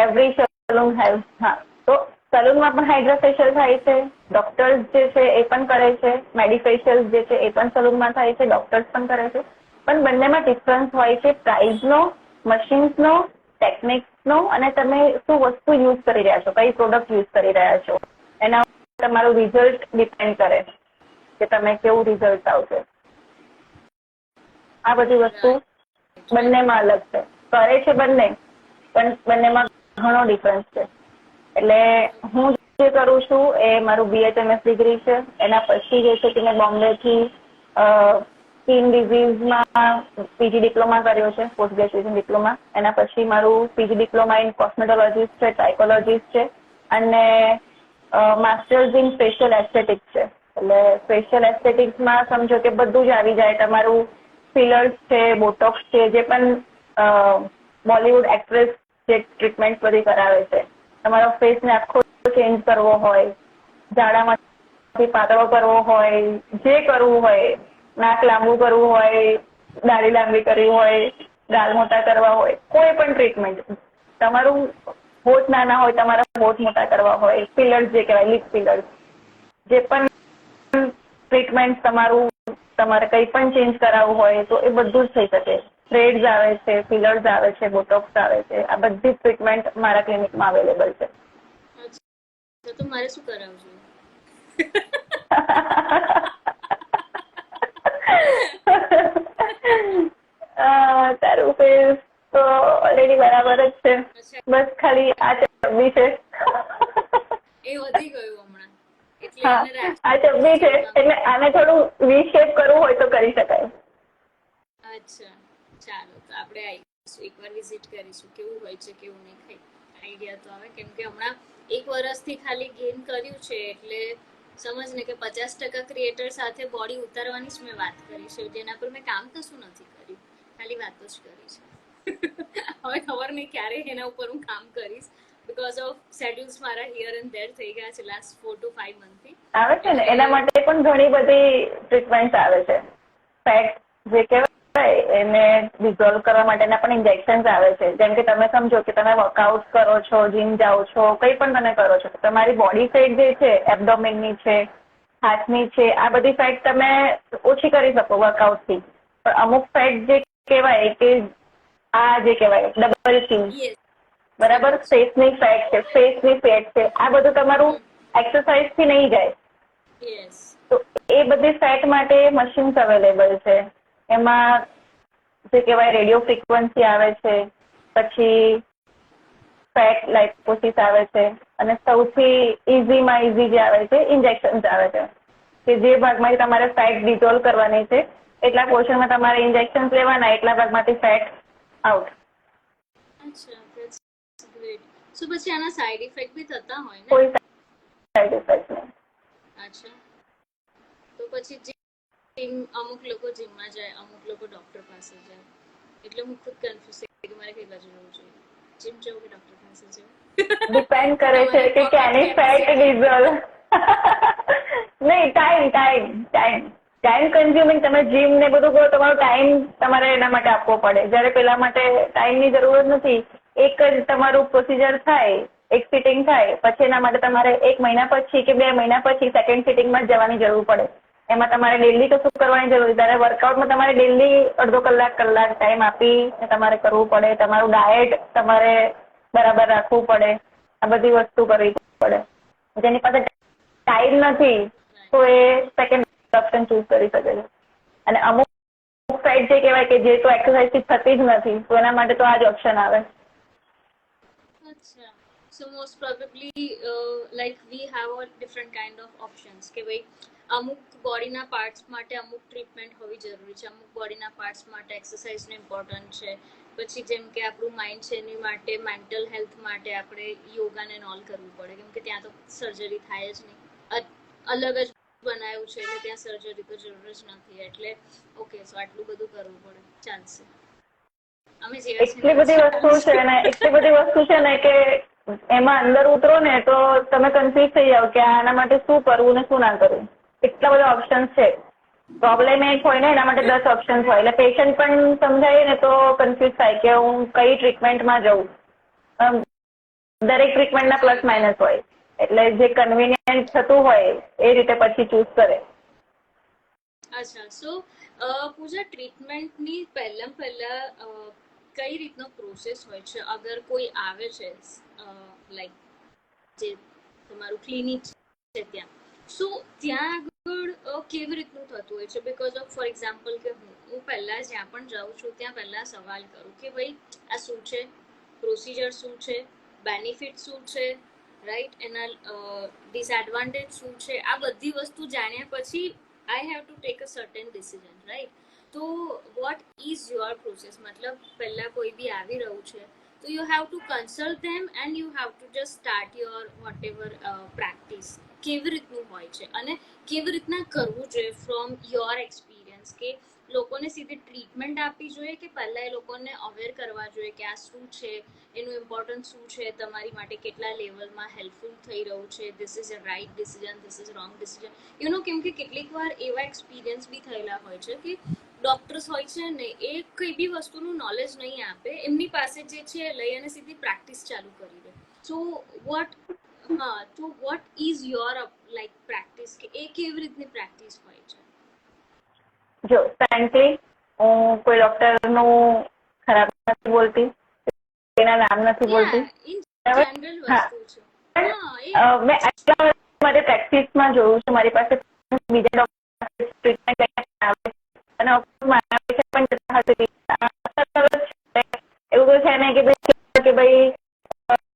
Every salon have. હા, તો સલૂનમાં પણ હાઇડ્રા ફેશિયલ થાય છે. ડોક્ટર્સ જે છે એ પણ કરે છે. મેડિફેશિયલ જે છે એ પણ સલૂનમાં થાય છે, ડોક્ટર્સ પણ કરે છે. પણ બંનેમાં ડિફરન્સ હોય છે પ્રાઇઝનો, મશીન્સનો, ટેકનિક્સનો અને તમે શું વસ્તુ યુઝ કરી રહ્યા છો, કઈ પ્રોડક્ટ યુઝ કરી રહ્યા છો, એના ઉપર તમારું રિઝલ્ટ ડિપેન્ડ કરે કે તમે કેવું રિઝલ્ટ આવશે. આ બધી વસ્તુ બંનેમાં અલગ છે. કરે છે બંને, પણ બંનેમાં ઘણો ડિફરન્સ છે. એટલે હું જે કરું છું એ મારું BHMS ડિગ્રી છે. એના પછી જે છે કે મેં બોમ્બેથી સ્કિન ડિઝીઝમાં PG ડિપ્લોમા કર્યો છે, પોસ્ટ ગ્રેજ્યુએશન ડિપ્લોમા. એના પછી મારું PG ડિપ્લોમા ઇન કોસ્મેટોલોજીસ્ટ છે, સાયકોલોજીસ્ટ છે અને માસ્ટર્સ ઇન ફેશિયલ એસ્થેટિક્સ છે. એટલે ફેશિયલ એસ્થેટિક્સમાં સમજો કે બધું જ આવી જાય. તમારું ફિલર્સ છે, બોટોક્સ છે, જે પણ બોલિવૂડ એક્ટ્રેસ જે ટ્રીટમેન્ટ બધી કરાવે છે, તમારો ફેસને આખો ચેન્જ કરવો હોય, જાડામાંથી પાતળો કરવો હોય, જે કરવું હોય, નાક લાંબુ કરવું હોય, દાઢી લાંબી કરવી હોય, ગાલ મોટા કરવા હોય, કોઈ પણ ટ્રીટમેન્ટ, તમારું હોઠ નાના હોય, તમારા હોઠ મોટા કરવા હોય, ફિલર્સ જે કહેવાય લિપ ફિલર્સ, જે પણ ટ્રીટમેન્ટ તમારે કંઈ પણ ચેન્જ કરાવવું હોય તો એ બધું જ થઈ શકે. થ્રેડ્સ આવે છે, ફિલર્સ આવે છે, બોટોક્સ આવે છે, આ બધી જ ટ્રીટમેન્ટ મારા ક્લિનિકમાં અવેલેબલ છે. તો મારે શું કરાવવું જોઈએ? તારું ફેસ તો ઓલરેડી બરાબર જ છે, બસ ખાલી આ ચરબી છે. એ વધી ગયું હમણાં. હા, આ ચરબી છે એટલે આને થોડું વી-શેપ કરવું હોય તો કરી શકાય. અચ્છા, ચાલો તો આપણે આવીશું, એકવાર વિઝિટ કરીશું, કેવું હોય છે કેવું નહીં, આઈડિયા તો આવે. કેમ કે હમણાં 1 વર્ષથી ખાલી ગેઇન કર્યું છે, એટલે સમજ ને કે 50% ક્રિએટર સાથે બોડી ઉતારવાની જ મેં વાત કરી છે, જેના પર મેં કામ કશું નથી કર્યું, ખાલી વાતો જ કરી છે. હવે ખબર નહીં ક્યારે એના ઉપર હું કામ કરીશ, બીકોઝ ઓફ શેડ્યુલ્સ મારા હિયર એન્ડ ધેર થઈ ગયા છે લાસ્ટ 4 to 5 મંથથી. આવે છે ને, એના માટે પણ ઘણી બધી ટ્રીટમેન્ટ આવે છે. ફેટ જે કહેવાય એને ડિઝોલ્વ કરવા માટેના પણ ઇન્જેક્શન્સ આવે છે. જેમ કે તમે સમજો કે તમે વર્કઆઉટ કરો છો, જીમ જાઓ છો, કંઈ પણ તમે કરો છો, તમારી બોડી ફેટ જે છે, એબડોમેનની છે, હાથની છે, આ બધી ફેટ તમે ઓછી કરી શકો વર્કઆઉટથી. પણ અમુક ફેટ જે કહેવાય કે આ જે કહેવાય ડબલ ચીન, બરાબર, ફેસની ફેટ છે, ફેસની ફેટ છે, આ બધું તમારું એક્સરસાઇઝથી નહીં જાય. તો એ બધી ફેટ માટે મશીન્સ અવેલેબલ છે. એમાં જે કહેવાય રેડિયો ફ્રીક્વન્સી આવે છે, પછી ફેટ લાઇપોસિસ આવે છે અને સૌથી ઇઝીમાં ઇઝી જે આવે છે ઇન્જેક્શન્સ આવે છે, કે જે ભાગમાંથી તમારે ફેટ ડિઝોલ્વ કરવાની છે એટલા પોર્શનમાં તમારે ઇન્જેક્શન્સ લેવાના, એટલા ભાગમાંથી ફેટ આઉટ. અચ્છા, ધેટ્સ ગ્રેટ. સો પછી આના સાઇડ ઇફેક્ટ બી થતા હોય ને? કોઈ સાઇડ ઇફેક્ટ નહીં. અચ્છા, તો પછી જીમ, અમુક લોકો જીમમાં જાય, અમુક લોકો ડોક્ટર પાસે જાય, એટલે હું ખુદ કન્ફ્યુઝ થઈ કે મારે કઈ બાજુ જવું જોઈએ, જીમ જવું કે ડોક્ટર પાસે જવું? ડિપેન્ડ કરે છે કે ક્યાંની ફેટ ડિઝોલ્વ. નહીં, ટાઈમ કન્ઝ્યુમિંગ. તમે જીમ ને બધું કરો, તમારો ટાઈમ તમારે એના માટે આપવો પડે. જ્યારે પેલા માટે ટાઈમની જરૂર નથી. એક જ તમારું પ્રોસિજર થાય, એક સિટિંગ થાય, પછી એના માટે તમારે 1 મહિના પછી કે 2 મહિના પછી સેકન્ડ સિટિંગમાં જ જવાની જરૂર પડે. એમાં તમારે ડેલી કશું કરવાની જરૂર નથી. ત્યારે વર્કઆઉટમાં તમારે ડેલી અડધો કલાક ટાઈમ આપી તમારે કરવું પડે. તમારું ડાયટ તમારે બરાબર રાખવું પડે. આ બધી વસ્તુ કરવી પડે. જેની પાસે ટાઈમ નથી તો એ સેકન્ડ ઓપ્શન ચૂઝ કરી શકે છે. અને અમુક સાઈડ જે કહેવાય કે જે તો એક્સરસાઇઝથી થતી જ નથી તો એના માટે તો આ જ ઓપ્શન આવે. અચ્છા, સો most probably like we have a different kind of options કે ભાઈ અમુક બોડીના પાર્ટ્સ માટે અમુક ટ્રીટમેન્ટ હોવી જરૂરી છે, અમુક બોડીના પાર્ટ્સ માટે એક્સરસાઇઝનું ઇમ્પોર્ટન્ટ છે. પછી જેમ કે આપણું માઇન્ડ છે એની માટે મેન્ટલ હેલ્થ માટે આપણે યોગાને ઓલ કરવું પડે, કેમ કે ત્યાં તો સર્જરી થાય જ નહીં, અલગ જ બનાવ્યું છે એટલે ત્યાં સર્જરી તો જરૂર જ નથી. એટલે ઓકે, સો આટલું બધું કરવું પડે, ચાલશે. અમે જેવા એટલી બધી વસ્તુ છે ને કે એમાં અંદર ઉતરો ને તો તમે કન્ફ્યુઝ થઈ જાઓ કે આના માટે શું કરવું ને શું ના કરવું. એટલા બધા ઓપ્શન્સ છે. પ્રોબ્લેમ એક હોય ને એના માટે 10 ઓપ્શન્સ હોય એટલે પેશન્ટ પણ સમજાય ને તો કન્ફ્યુઝ થાય કે હું કઈ ટ્રીટમેન્ટમાં જઉં. દરેક ટ્રીટમેન્ટના પ્લસ માઇનસ હોય એટલે જે કન્વિનિયન્ટ થતું હોય એ રીતે પછી ચૂઝ કરે. અચ્છા, સો પૂજા ટ્રીટમેન્ટની પહેલા કઈ રીતનો પ્રોસેસ હોય છે? અગર કોઈ આવે છે લાઈક જે તમારું ક્લિનિક છે ત્યાં, સો ત્યાં આગળ કેવી રીતનું થતું હોય છે? બીકોઝ ઓફ ફોર એક્ઝામ્પલ કે હું પહેલા જ્યાં પણ જાઉં છું ત્યાં પહેલા સવાલ કરું કે ભાઈ આ શું છે, પ્રોસિજર શું છે, બેનિફિટ શું છે, રાઈટ, એના ડિસએડવાન્ટેજ શું છે, આ બધી વસ્તુ જાણ્યા પછી I have to take a certain decision, right? તો what is your process? મતલબ પહેલા કોઈ બી આવી રહ્યું છે તો you have to consult them and you have to just start your whatever practice. કેવી રીતનું હોય છે અને કેવી રીતના કરવું જોઈએ from your experience? કે લોકોને સીધી ટ્રીટમેન્ટ આપવી જોઈએ કે પહેલા એ લોકોને અવેર કરવા જોઈએ કે આ શું છે, એનું ઇમ્પોર્ટન્સ શું છે, તમારી માટે કેટલા લેવલમાં હેલ્પફુલ થઈ રહ્યું છે, this is a right decision, this is wrong decision, you know. કેમ કે કેટલીક વાર એવા એક્સપિરિયન્સ બી થયેલા હોય છે કે ડોક્ટર્સ હોય છે ને એ કઈ બી વસ્તુનું નોલેજ નહીં આપે, એમની પાસે જે છે લઈ અને સીધી પ્રેક્ટિસ ચાલુ કરી દે. So what is your like practice, કે એ કેવી રીતની પ્રેક્ટિસ હોય છે? જો ફ્રેન્કલી હું કોઈ ડોક્ટરનું ખરાબ નથી બોલતી, એના નામ નથી બોલતી. મેં આટલા મારી પ્રેક્ટિસમાં જોયું છે, મારી પાસે બીજા ડોક્ટર ટ્રીટમેન્ટ આવે અને એવું તો છે ને કે ભાઈ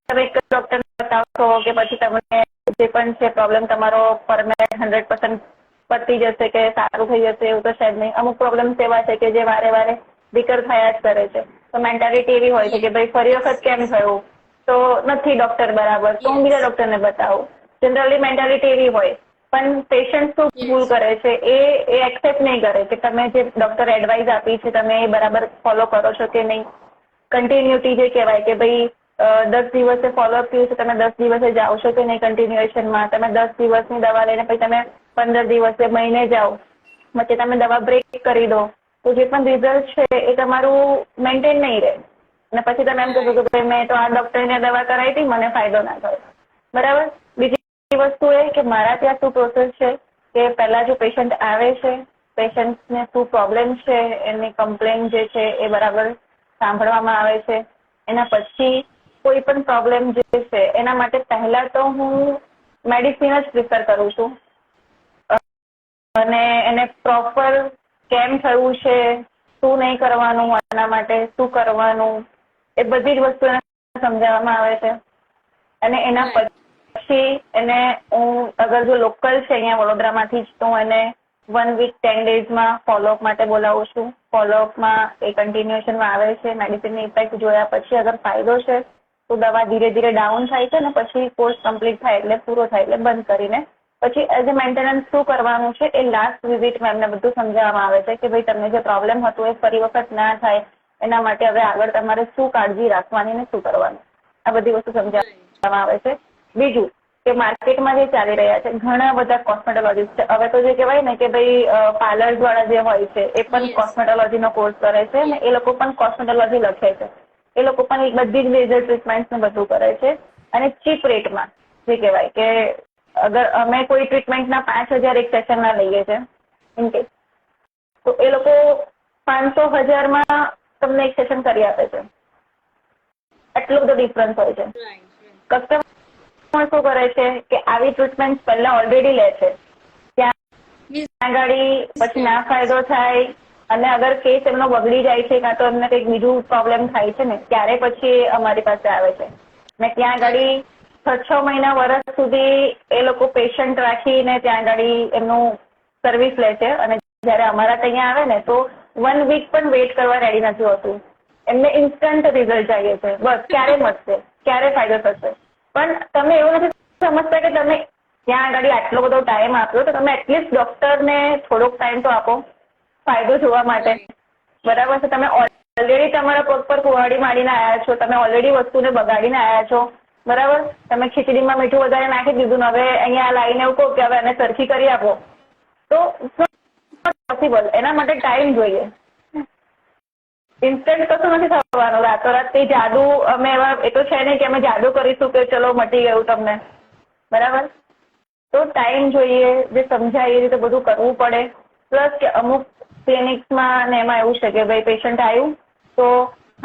તમે એક ડોક્ટર બતાવશો કે પછી તમને જે પણ છે પ્રોબ્લેમ તમારો પરમેનન્ટ 100% પતી જશે કે સારું થઈ જશે, એવું તો છે જ નહીં. અમુક પ્રોબ્લેમ્સ એવા છે કે જે વારે વારે વિકર થયા જ કરે છે. તો મેન્ટાલિટી એવી હોય છે કે ભાઈ ફરી વખત કેમ થયું, તો નથી ડોક્ટર બરાબર તો હું બીજા ડોક્ટરને બતાવું. જનરલી મેન્ટાલિટી એવી હોય. પણ પેશન્ટ શું ભૂલ કરે છે એ એક્સેપ્ટ નહીં કરે કે તમે જે ડોક્ટર એડવાઇસ આપી છે તમે એ બરાબર ફોલો કરો છો કે નહીં. કન્ટિન્યુટી જે કહેવાય કે ભાઈ 10 દિવસે ફોલોઅપ થયું છે, તમે 10 દિવસે જાઓ છો કે નહીં કન્ટિન્યુએશનમાં, તમે 10 દિવસની દવા લઈને પછી તમે 15 દિવસે મહિને જાઓ, પછી તમે દવા બ્રેક કરી દો તો જે પણ રિઝલ્ટ છે એ તમારું મેન્ટેન નહીં રહે. અને પછી તમે એમ કહેશો કે ભાઈ મેં તો આ ડોક્ટરને દવા કરાવી હતી, મને ફાયદો ના થયો. બરાબર. બીજી વસ્તુ એ કે મારા ત્યાં શું પ્રોસેસ છે કે પહેલા જો પેશન્ટ આવે છે, પેશન્ટને શું પ્રોબ્લેમ છે, એની કમ્પ્લેન જે છે એ બરાબર સાંભળવામાં આવે છે. એના પછી કોઈ પણ પ્રોબ્લેમ જે છે એના માટે પહેલા તો હું મેડિસિન જ પ્રિફર કરું છું અને એને પ્રોપર કેમ થયું છે, શું નહીં કરવાનું, આના માટે શું કરવાનું, એ બધી જ વસ્તુ એને સમજાવવામાં આવે છે. અને એના પછી એને હું અગર જો લોકલ છે અહીંયા વડોદરામાંથી જ તો હું એને 1 વીક 10 ડેઝમાં ફોલોઅપ માટે બોલાવું છું. ફોલોઅપમાં એ કન્ટિન્યુએશનમાં આવે છે. મેડિસિનની ઇફેક્ટ જોયા પછી અગર ફાયદો છે તો દવા ધીરે ધીરે ડાઉન થાય છે ને પછી કોર્સ કમ્પ્લીટ થાય એટલે પૂરો થાય એટલે બંધ કરીને પછી એઝ અ મેન્ટેનન્સ શું કરવાનું છે એ લાસ્ટ વિઝિટમાં એમને બધું સમજાવવામાં આવે છે કે ભાઈ તમને જે પ્રોબ્લેમ હતો એ ફરી વખત ના થાય એના માટે હવે આગળ તમારે શું કાળજી રાખવાની ને શું કરવાનું, આ બધી વસ્તુ સમજાવવામાં આવે છે. બીજું કે માર્કેટમાં જે ચાલી રહ્યા છે ઘણા બધા કોસ્મેટોલોજીસ્ટ છે. હવે તો જે કહેવાય ને કે ભાઈ પાર્લર્સ વાળા જે હોય છે એ પણ કોસ્મેટોલોજીનો કોર્સ કરે છે અને એ લોકો પણ કોસ્મેટોલોજી લખે છે. એ લોકો પણ બધી જ લેઝર ટ્રીટમેન્ટ ને બધું કરે છે અને ચીપ રેટમાં. જે કહેવાય કે અગર અમે કોઈ ટ્રીટમેન્ટના 5,000 એક સેશનના લઈએ છીએ ઇન કેસ. તો એ લોકો 500,000 તમને એક સેશન કરી આપે છે. એટલો બધો ડિફરન્સ હોય છે. કસ્ટમર શું કરે છે કે આવી ટ્રીટમેન્ટ પહેલા ઓલરેડી લે છે, ત્યાં આગળ પછી ના ફાયદો થાય અને અગર કેસ એમનો બગડી જાય છે કાં તો એમને કંઈક બીજું પ્રોબ્લેમ થાય છે ને ત્યારે પછી અમારી પાસે આવે છે. ને ત્યાં આગળ 6 મહિના વર્ષ સુધી એ લોકો પેશન્ટ રાખીને ત્યાં આગળ એમનું સર્વિસ લે છે અને જ્યારે અમારા ત્યાં આવે ને તો 1 વીક પણ વેઇટ કરવા રેડી નથી હોતું. એમને ઇન્સ્ટન્ટ રિઝલ્ટ જોઈએ છે. બસ ક્યારે મળશે, ક્યારે ફાયદો થશે. પણ તમે એવું નથી સમજતા કે તમે ત્યાં આગળ આટલો બધો ટાઈમ આપ્યો તો તમે એટલીસ્ટ ડોક્ટરને થોડોક ટાઈમ તો આપો ફાયદો જોવા માટે. બરાબર છે. તમે ઓલરેડી તમારા પગ પર કુહાડી મારીને આવ્યા છો, તમે ઓલરેડી વસ્તુને બગાડીને આવ્યા છો. બરાબર. તમે ખીચડીમાં મીઠું વધારે નાખી દીધું, હવે અહીંયા લાવીને એવું કહો કે હવે એને સરખી કરી આપો, તો પોસિબલ. એના માટે ટાઈમ જોઈએ. ઇન્સ્ટન્ટ કશું નથી થવાનું રાતોરાત. તે જાદુ અમે એવા એ તો છે નહીં કે અમે જાદુ કરીશું કે ચલો મટી ગયું તમને. બરાબર. તો ટાઈમ જોઈએ, જે સમજાય એ રીતે બધું કરવું પડે. પ્લસ કે અમુક ક્લિનિક્સમાં ને એમાં એવું છે કે ભાઈ પેશન્ટ આવ્યું તો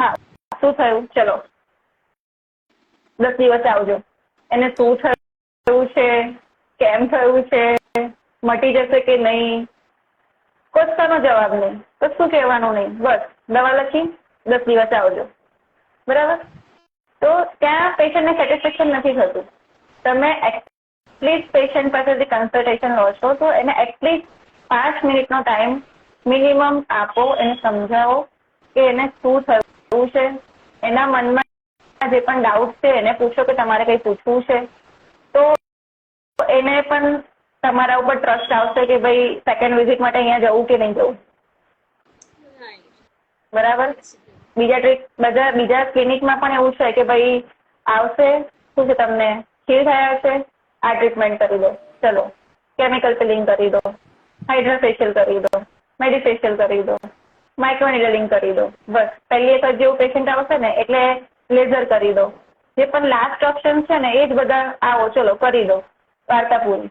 હા શું થયું ચલો 10 દિવસે આવજો. એને શું થયું છે, કેમ થયું છે, મટી જશે કે નહીં, કશાનો જવાબ નહીં, કશું કહેવાનું નહીં. બસ દવા લખી 10 દિવસે આવજો. બરાબર. તો ત્યાં પેશન્ટને સેટિસ્ફેક્શન નથી થતું. તમે એટલીસ્ટ પેશન્ટ પાસેથી કન્સલ્ટેશન લો છો તો એને એટલીસ્ટ 5 મિનિટનો ટાઈમ મિનિમમ આપો, એને સમજાવો કે એને શું થયું છે, એના મનમાં જે પણ ડાઉટ છે એને પૂછો કે તમારે કંઈ પૂછવું છે. તો એને પણ તમારા ઉપર ટ્રસ્ટ આવશે કે ભાઈ સેકન્ડ વિઝિટ માટે અહીંયા જવું કે નહીં જવું. બરાબર. બીજા ક્લિનિકમાં પણ એવું છે કે ભાઈ આવશે, શું છે તમને ખીલ થયા છે, આ ટ્રીટમેન્ટ કરી દો, ચલો કેમિકલ પિલિંગ કરી દો, હાઇડ્રા ફેશિયલ કરી દો, મેડિફેશિયલ કરી દો, માઇક્રોનિડલિંગ કરી દો. બસ પહેલી એક જેવું પેશન્ટ આવશે ને એટલે લેઝર કરી દો. જે પણ લાસ્ટ ઓપ્શન છે ને એ જ બધા આવો ચલો કરી દો, વાર્તા પૂરી.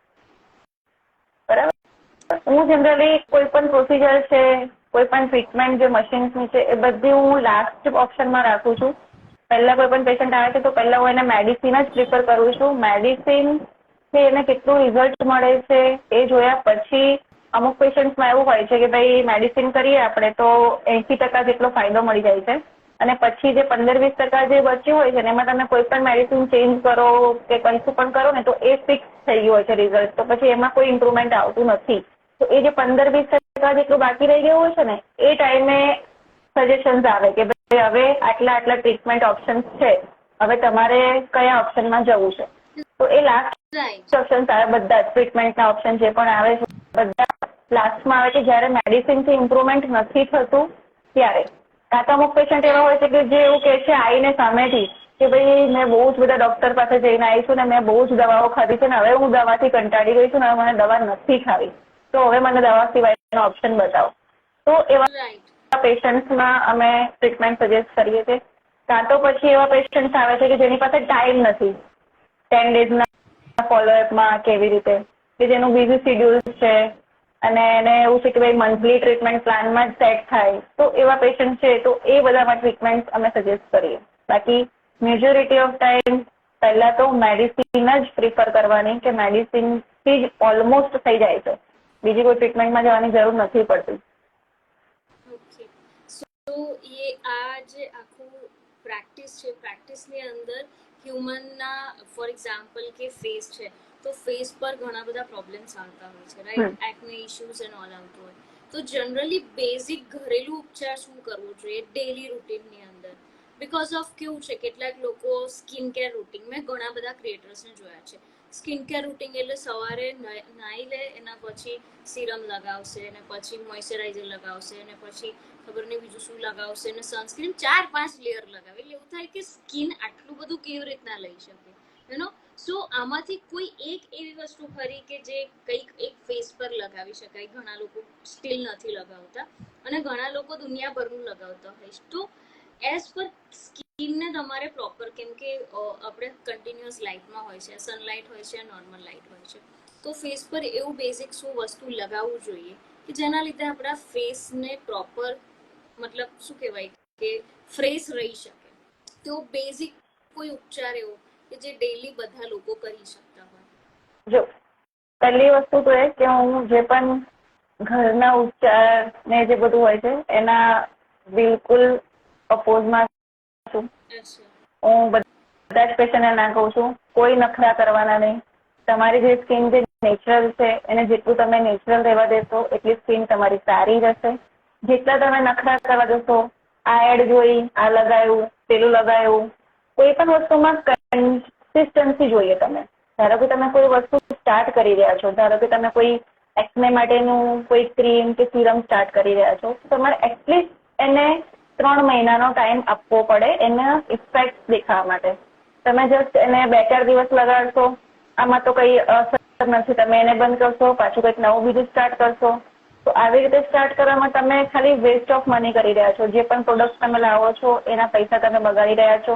બરાબર. હું જનરલી કોઈ પણ પ્રોસિજર છે, કોઈ પણ ટ્રીટમેન્ટ જે મશીન્સની છે એ બધી હું લાસ્ટ ઓપ્શનમાં રાખું છું. પહેલા કોઈ પણ પેશન્ટ આવે છે તો પહેલા હું એને મેડિસિન જ પ્રિફર કરું છું. મેડિસિન થી એને કેટલું રિઝલ્ટ મળે છે એ જોયા પછી અમુક પેશન્ટ્સમાં એવું હોય છે કે ભાઈ મેડિસિન કરીએ આપણે તો 80% જેટલો ફાયદો મળી જાય છે અને પછી જે 15-20% જે બચ્યું હોય છે ને એમાં તમે કોઈ પણ મેડિસિન ચેન્જ કરો કે કશું પણ કરો ને તો એ ફિક્સ થઈ ગયું હોય છે રિઝલ્ટ. તો પછી એમાં કોઈ ઇમ્પ્રુવમેન્ટ આવતું નથી. તો એ જે 15-20% જેટલું બાકી રહી ગયું હોય છે ને એ ટાઈમે સજેશન્સ આવે કે ભાઈ હવે આટલા ટ્રીટમેન્ટ ઓપ્શન્સ છે, હવે તમારે કયા ઓપ્શનમાં જવું છે. તો એ લાસ્ટ ઓપ્શન્સ આવે બધા જ ટ્રીટમેન્ટના ઓપ્શન જે પણ આવે છે બધા લાસ્ટમાં આવે કે જ્યારે મેડિસિનથી ઇમ્પ્રુવમેન્ટ નથી થતું ત્યારે. કાં તો અમુક પેશન્ટ એવા હોય છે કે જે એવું કહે છે આવીને સામેથી કે ભાઈ મેં બહુ જ બધા ડૉક્ટર પાસે જઈને આવી છું ને મેં બહુ જ દવાઓ ખાધી છે ને હવે હું દવાથી કંટાળી ગઈ છું ને હવે મને દવા નથી ખાવી, તો હવે મને દવા સિવાયનો ઓપ્શન બતાવો. તો એવા પેશન્ટ્સમાં અમે ટ્રીટમેન્ટ સજેસ્ટ કરીએ છીએ. કાં તો પછી એવા પેશન્ટ્સ આવે છે કે જેની પાસે ટાઈમ નથી 10 ડેઝના ફોલોઅપમાં કેવી રીતે, કે જેનું બીઝી શિડ્યુલ છે અને એને એવું છે કે ભાઈ મંથલી ટ્રીટમેન્ટ પ્લાનમાં જ સેટ થાય, તો એવા પેશન્ટ છે તો એ બધામાં ટ્રીટમેન્ટ અમે સજેસ્ટ કરીએ. બાકી મેજોરિટી ઓફ ટાઈમ પહેલા તો મેડિસિન જ પ્રિફર કરવાની કે મેડિસિનથી જ ઓલમોસ્ટ થઈ જાય છે. બીજી કોઈ ટ્રીટમેન્ટમાં જવાની જરૂર નથી પડતી. ઓકે. સો એ આ જે આખું પ્રેક્ટિસ છે, પ્રેક્ટિસની અંદર હ્યુમનના ફોર એક્ઝામ્પલ કે ફેસ છે તો ફેસ પર ઘણા બધા પ્રોબ્લેમ્સ આવતા હોય છે, રાઈટ? એક્ને ઇશ્યુઝ એન્ડ ઓલ આવતું હોય તો જનરલી બેઝિક ઘરેલું ઉપચાર શું કરવો જોઈએ ડેલી રૂટીનની અંદર? બીકોઝ ઓફ કેવું છે કેટલાક લોકો સ્કિન કેર રૂટીન, મેં ઘણા બધા ક્રિએટર્સને જોયા છે સ્કિન કેર રૂટીન એટલે સવારે નાહી લે એના પછી સિરમ લગાવશે અને પછી મોઇશ્ચરાઇઝર લગાવશે અને પછી ખબર નહીં બીજું શું લગાવશે અને સનસ્ક્રીન 4-5 લેયર લગાવે. એટલે એવું થાય કે સ્કિન આટલું બધું કેવી રીતના લઈ શકે, યુ નો? સો આમાંથી કોઈ એક એવી વસ્તુ ખરી કે જે કંઈક એક ફેસ પર લગાવી શકાય? ઘણા લોકો સ્ટીલ નથી લગાવતા અને ઘણા લોકો દુનિયાભરનું લગાવતા હોય. તો એઝ પર સ્કિનને તમારે પ્રોપર, કેમ કે આપણે કન્ટિન્યુઅસ લાઇટમાં હોય છે, સનલાઇટ હોય છે, નોર્મલ લાઇટ હોય છે, તો ફેસ પર એવું બેઝિક શું વસ્તુ લગાવવું જોઈએ કે જેના લીધે આપણા ફેસને પ્રોપર મતલબ શું કહેવાય કે ફ્રેશ રહી શકે. તો બેઝિક કોઈ ઉપચાર એવો કે જે ડેઈલી બધા લોકો કરી શકતા હોય? જો પહેલી વસ્તુ તો એ કે હું જે પણ ઘરના ઉપચાર ને જે બધું હોય છે એના બિલકુલ અપોઝમાં છું. હું બધા જ પેશન્ટને ના કહું છું કોઈ નખરા કરવાના નહીં. તમારી જે સ્કિન જે નેચરલ છે એને જેટલું તમે નેચરલ રહેવા દેશો એટલી સ્કિન તમારી સારી રહેશે. જેટલા તમે નખરા કરવા જશો, આ એડ જોઈ, આ લગાવ્યું, પેલું લગાવ્યું, કોઈ પણ વસ્તુમાં કન્સિસ્ટન્સી જોઈએ તમે. ધારો કે તમે કોઈ વસ્તુ સ્ટાર્ટ કરી રહ્યા છો, ધારો કે તમે કોઈ એક્ને માટેનું કોઈ ક્રીમ કે સિરમ સ્ટાર્ટ કરી રહ્યા છો, તો તમારે એટલીસ્ટ એને 3 મહિનાનો ટાઈમ આપવો પડે એના ઇફેક્ટ દેખાવા માટે. તમે જસ્ટ એને 2-4 દિવસ લગાડશો, આમાં તો કંઈ અસર નથી, તમે એને બંધ કરશો, પાછું કંઈક નવું બીજું સ્ટાર્ટ કરશો, તો આવી રીતે સ્ટાર્ટ કરવામાં તમે ખાલી વેસ્ટ ઓફ મની કરી રહ્યા છો. જે પણ પ્રોડક્ટ તમે લાવો છો એના પૈસા તમે બગાડી રહ્યા છો,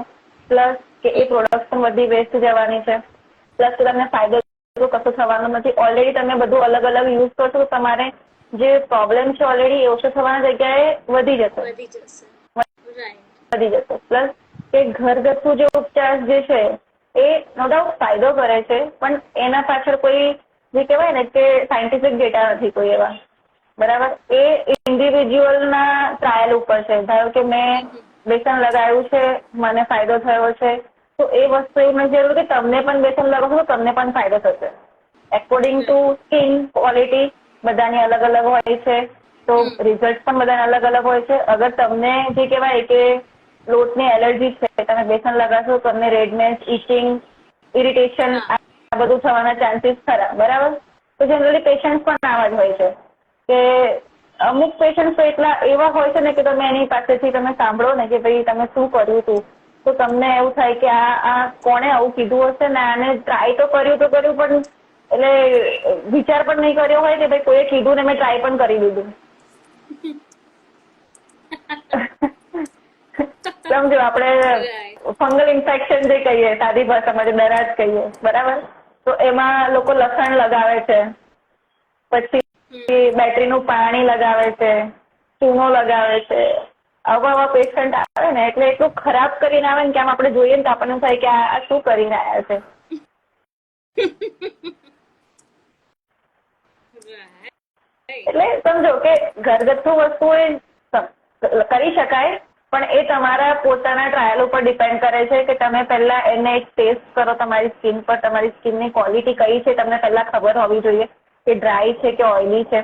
પ્લસ કે એ પ્રોડક્ટ પણ બધી વેસ્ટ જવાની છે, પ્લસ કે તમને ફાયદો કશું થવાનો નથી. ઓલરેડી તમે બધું અલગ અલગ યુઝ કરશો તો તમારે જે પ્રોબ્લેમ છે ઓલરેડી એ ઓછો થવાની જગ્યાએ વધી જશે. પ્લસ કે ઘરગથ્થુ જે ઉપચાર જે છે એ નો ડાઉટ ફાયદો કરે છે, પણ એના પાછળ કોઈ જે કહેવાય ને કે સાયન્ટિફિક ડેટા નથી કોઈ એવા. બરાબર? એ ઇન્ડિવિજ્યુઅલના ટ્રાયલ ઉપર છે. ધારો કે મેં બેસન લગાવ્યું છે, મને ફાયદો થયો છે, તો એ વસ્તુ એવું નથી જરૂર કે તમને પણ બેસન લગાવશો તો તમને પણ ફાયદો થશે. એકોર્ડિંગ ટુ સ્કિન ક્વોલિટી બધાની અલગ અલગ હોય છે, તો રિઝલ્ટ પણ બધાને અલગ અલગ હોય છે. અગર તમને જે કહેવાય કે લોટની એલર્જી છે, તમે બેસન લગાવશો તો તમને રેડનેસ, ઇચિંગ, ઇરિટેશન આ બધું થવાના ચાન્સીસ ખરા. બરાબર? તો જનરલી પેશન્ટ પણ આવા જ હોય છે કે અમુક પેશન્ટ તો એટલા એવા હોય છે ને કે તમે એની પાસેથી તમે સાંભળો ને કે ભાઈ તમે શું કર્યું હતું, તો તમને એવું થાય કે આ કોણે આવું કીધું હશે ને, આને ટ્રાય તો કર્યું પણ એટલે વિચાર પણ નહીં કર્યો હોય કે ભાઈ કોઈએ કીધું ને મેં ટ્રાય પણ કરી દીધું. સમજો આપણે ફંગલ ઇન્ફેક્શન જે કહીએ, સાદી ભાષામાં જે દરાજ કહીએ, બરાબર, તો એમાં લોકો લસણ લગાવે છે, પછી બેટરીનું પાણી લગાવે છે, ચૂનો લગાવે છે. આવા પેશન્ટ આવે ને એટલે એટલું ખરાબ કરીને આવે ને કે આમ આપણે જોઈએ ને તો આપણને થાય કે આ શું કરીને આવ્યા છે. એટલે સમજો કે ઘરગથ્થુ વસ્તુ એ કરી શકાય, પણ એ તમારા પોતાના ટ્રાયલ ઉપર ડિપેન્ડ કરે છે કે તમે પહેલા એને એક ટેસ્ટ કરો તમારી સ્કિન પર. તમારી સ્કિનની ક્વોલિટી કઈ છે તમને પહેલા ખબર હોવી જોઈએ કે ડ્રાય છે કે ઓઇલી છે.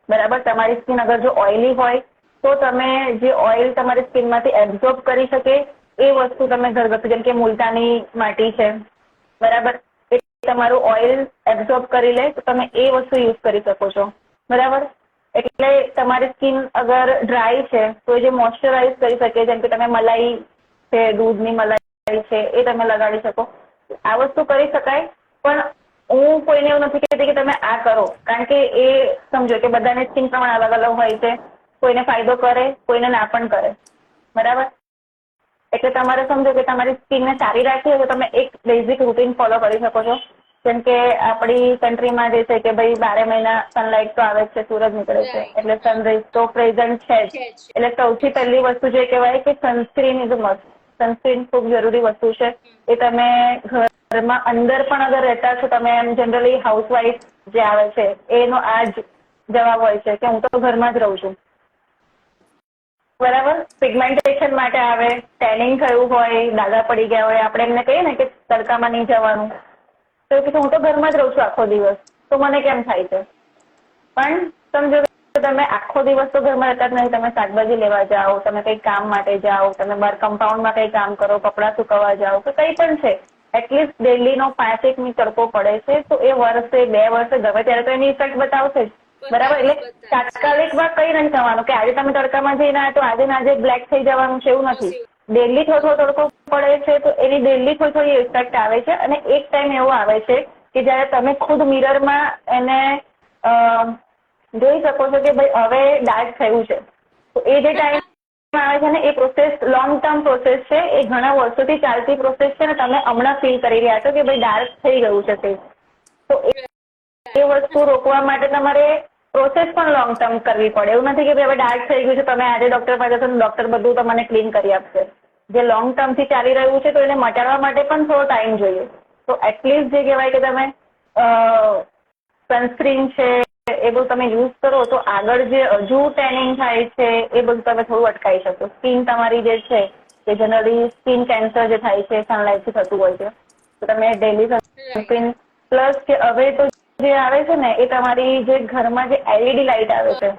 બરાબર? તમારી સ્કિન અગર જો ઓઇલી હોય તો તમે જે ઓઇલ તમારી સ્કિનમાંથી એબ્ઝોર્બ કરી શકે એ વસ્તુ તમે ઘરગથ્થુ, જેમ કે મુલતાની માટી છે, બરાબર, એ તમારું ઓઇલ એબ્ઝોર્બ કરી લે તો તમે એ વસ્તુ યુઝ કરી શકો છો. બરાબર? એટલે તમારી સ્કિન અગર ડ્રાય છે તો એ જે મોઇશ્ચરાઇઝ કરી શકે, જેમ કે તમે મલાઈ છે, દૂધની મલાઈ છે, એ તમે લગાડી શકો. આ વસ્તુ કરી શકાય, પણ હું કોઈને એવું નથી કહેતી કે તમે આ કરો, કારણ કે એ સમજો કે બધાની સ્કિન પ્રમાણે અલગ અલગ હોય છે. કોઈને ફાયદો કરે, કોઈને ના પણ કરે. બરાબર? એટલે તમારે સમજો કે તમારી સ્કિનને સારી રાખવી હોય તો તમે એક બેઝિક રૂટીન ફોલો કરી શકો છો. જેમ કે આપણી કન્ટ્રીમાં જે છે કે ભાઈ 12 મહિના સનલાઇટ તો આવે છે, સૂરજ નીકળે છે, એટલે સનરાઈઝ તો પ્રેઝન્ટ છે જ. એટલે સૌથી પહેલી વસ્તુ જે કહેવાય કે sunscreen is a must. Sunscreen ખૂબ જરૂરી વસ્તુ છે. એ તમે ઘરમાં અંદર પણ અગર રહેતા છો, તમે એમ જનરલી હાઉસવાઇફ જે આવે છે એનો આ જ જવાબ હોય છે કે હું તો ઘરમાં જ રહું છું. બરાબર? પિગમેન્ટેશન માટે આવે, ટેનિંગ થયું હોય, દાગા પડી ગયા હોય, આપણે એમને કહીએ ને કે તડકામાં નહીં જવાનું, તો કે હું તો ઘરમાં જ રહું છું આખો દિવસ, તો મને કેમ થાય છે? પણ સમજો કે તમે આખો દિવસ તો ઘરમાં રહેતા જ નહીં, તમે શાકભાજી લેવા જાઓ, તમે કંઈક કામ માટે જાઓ, તમે બહાર કમ્પાઉન્ડમાં કંઈ કામ કરો, કપડાં સુકવવા જાઓ, કે કંઈ પણ છે, એટલીસ્ટ ડેલીનો 5-1 મિનિટ તડકો પડે છે, તો એ વર્ષે 2 વર્ષે ગમે ત્યારે તો એની ઇફેક્ટ બતાવશે જ. બરાબર? એટલે તાત્કાલિકમાં કઈ નથી થવાનું કે આજે તમે તડકામાં જઈને આવ્યા તો આજે ને આજે બ્લેક થઈ જવાનું છે, એવું નથી. ડેલી થોડો તડકો પડે છે તો એની ડેલી થોડી ઇફેક્ટ આવે છે, અને એક ટાઈમ એવો આવે છે કે જ્યારે તમે ખુદ મિરરમાં એને જોઈ શકો છો કે ભાઈ હવે ડાર્ક થયું છે. તો એ જે ટાઈમ આવે છે ને એ પ્રોસેસ લોંગ ટર્મ પ્રોસેસ છે, એ ઘણા વર્ષોથી ચાલતી પ્રોસેસ છે, ને તમે હમણાં ફીલ કરી રહ્યા છો કે ભાઈ ડાર્ક થઈ ગયું છે તે. તો એ વસ્તુ રોકવા માટે તમારે પ્રોસેસ પણ લોંગ ટર્મ કરવી પડે. એવું નથી કે ભાઈ હવે ડાર્ક થઈ ગયું છે તમે આજે ડોક્ટર પાસે જશો ડોક્ટર બધું તમને ક્લીન કરી આપશે. જે લોંગ ટર્મ થી ચાલી રહ્યું છે તો એને મટાડવા માટે પણ થોડો ટાઈમ જોઈએ. તો એટલીસ્ટ જે કહેવાય કે તમે સનસ્ક્રીન છે એ બધું તમે યુઝ કરો તો આગળ જે હજુ ટેનિંગ થાય છે એ બધું તમે થોડું અટકાવી શકો. સ્કિન તમારી જે છે કે જનરલી સ્કિન કેન્સર જે થાય છે સનલાઇટથી થતું હોય છે તો તમે ડેલી સનસ્ક્રીન પ્લસ કે હવે તો જે આવે છે ને એ તમારી જે ઘરમાં જે LED લાઇટ આવે છે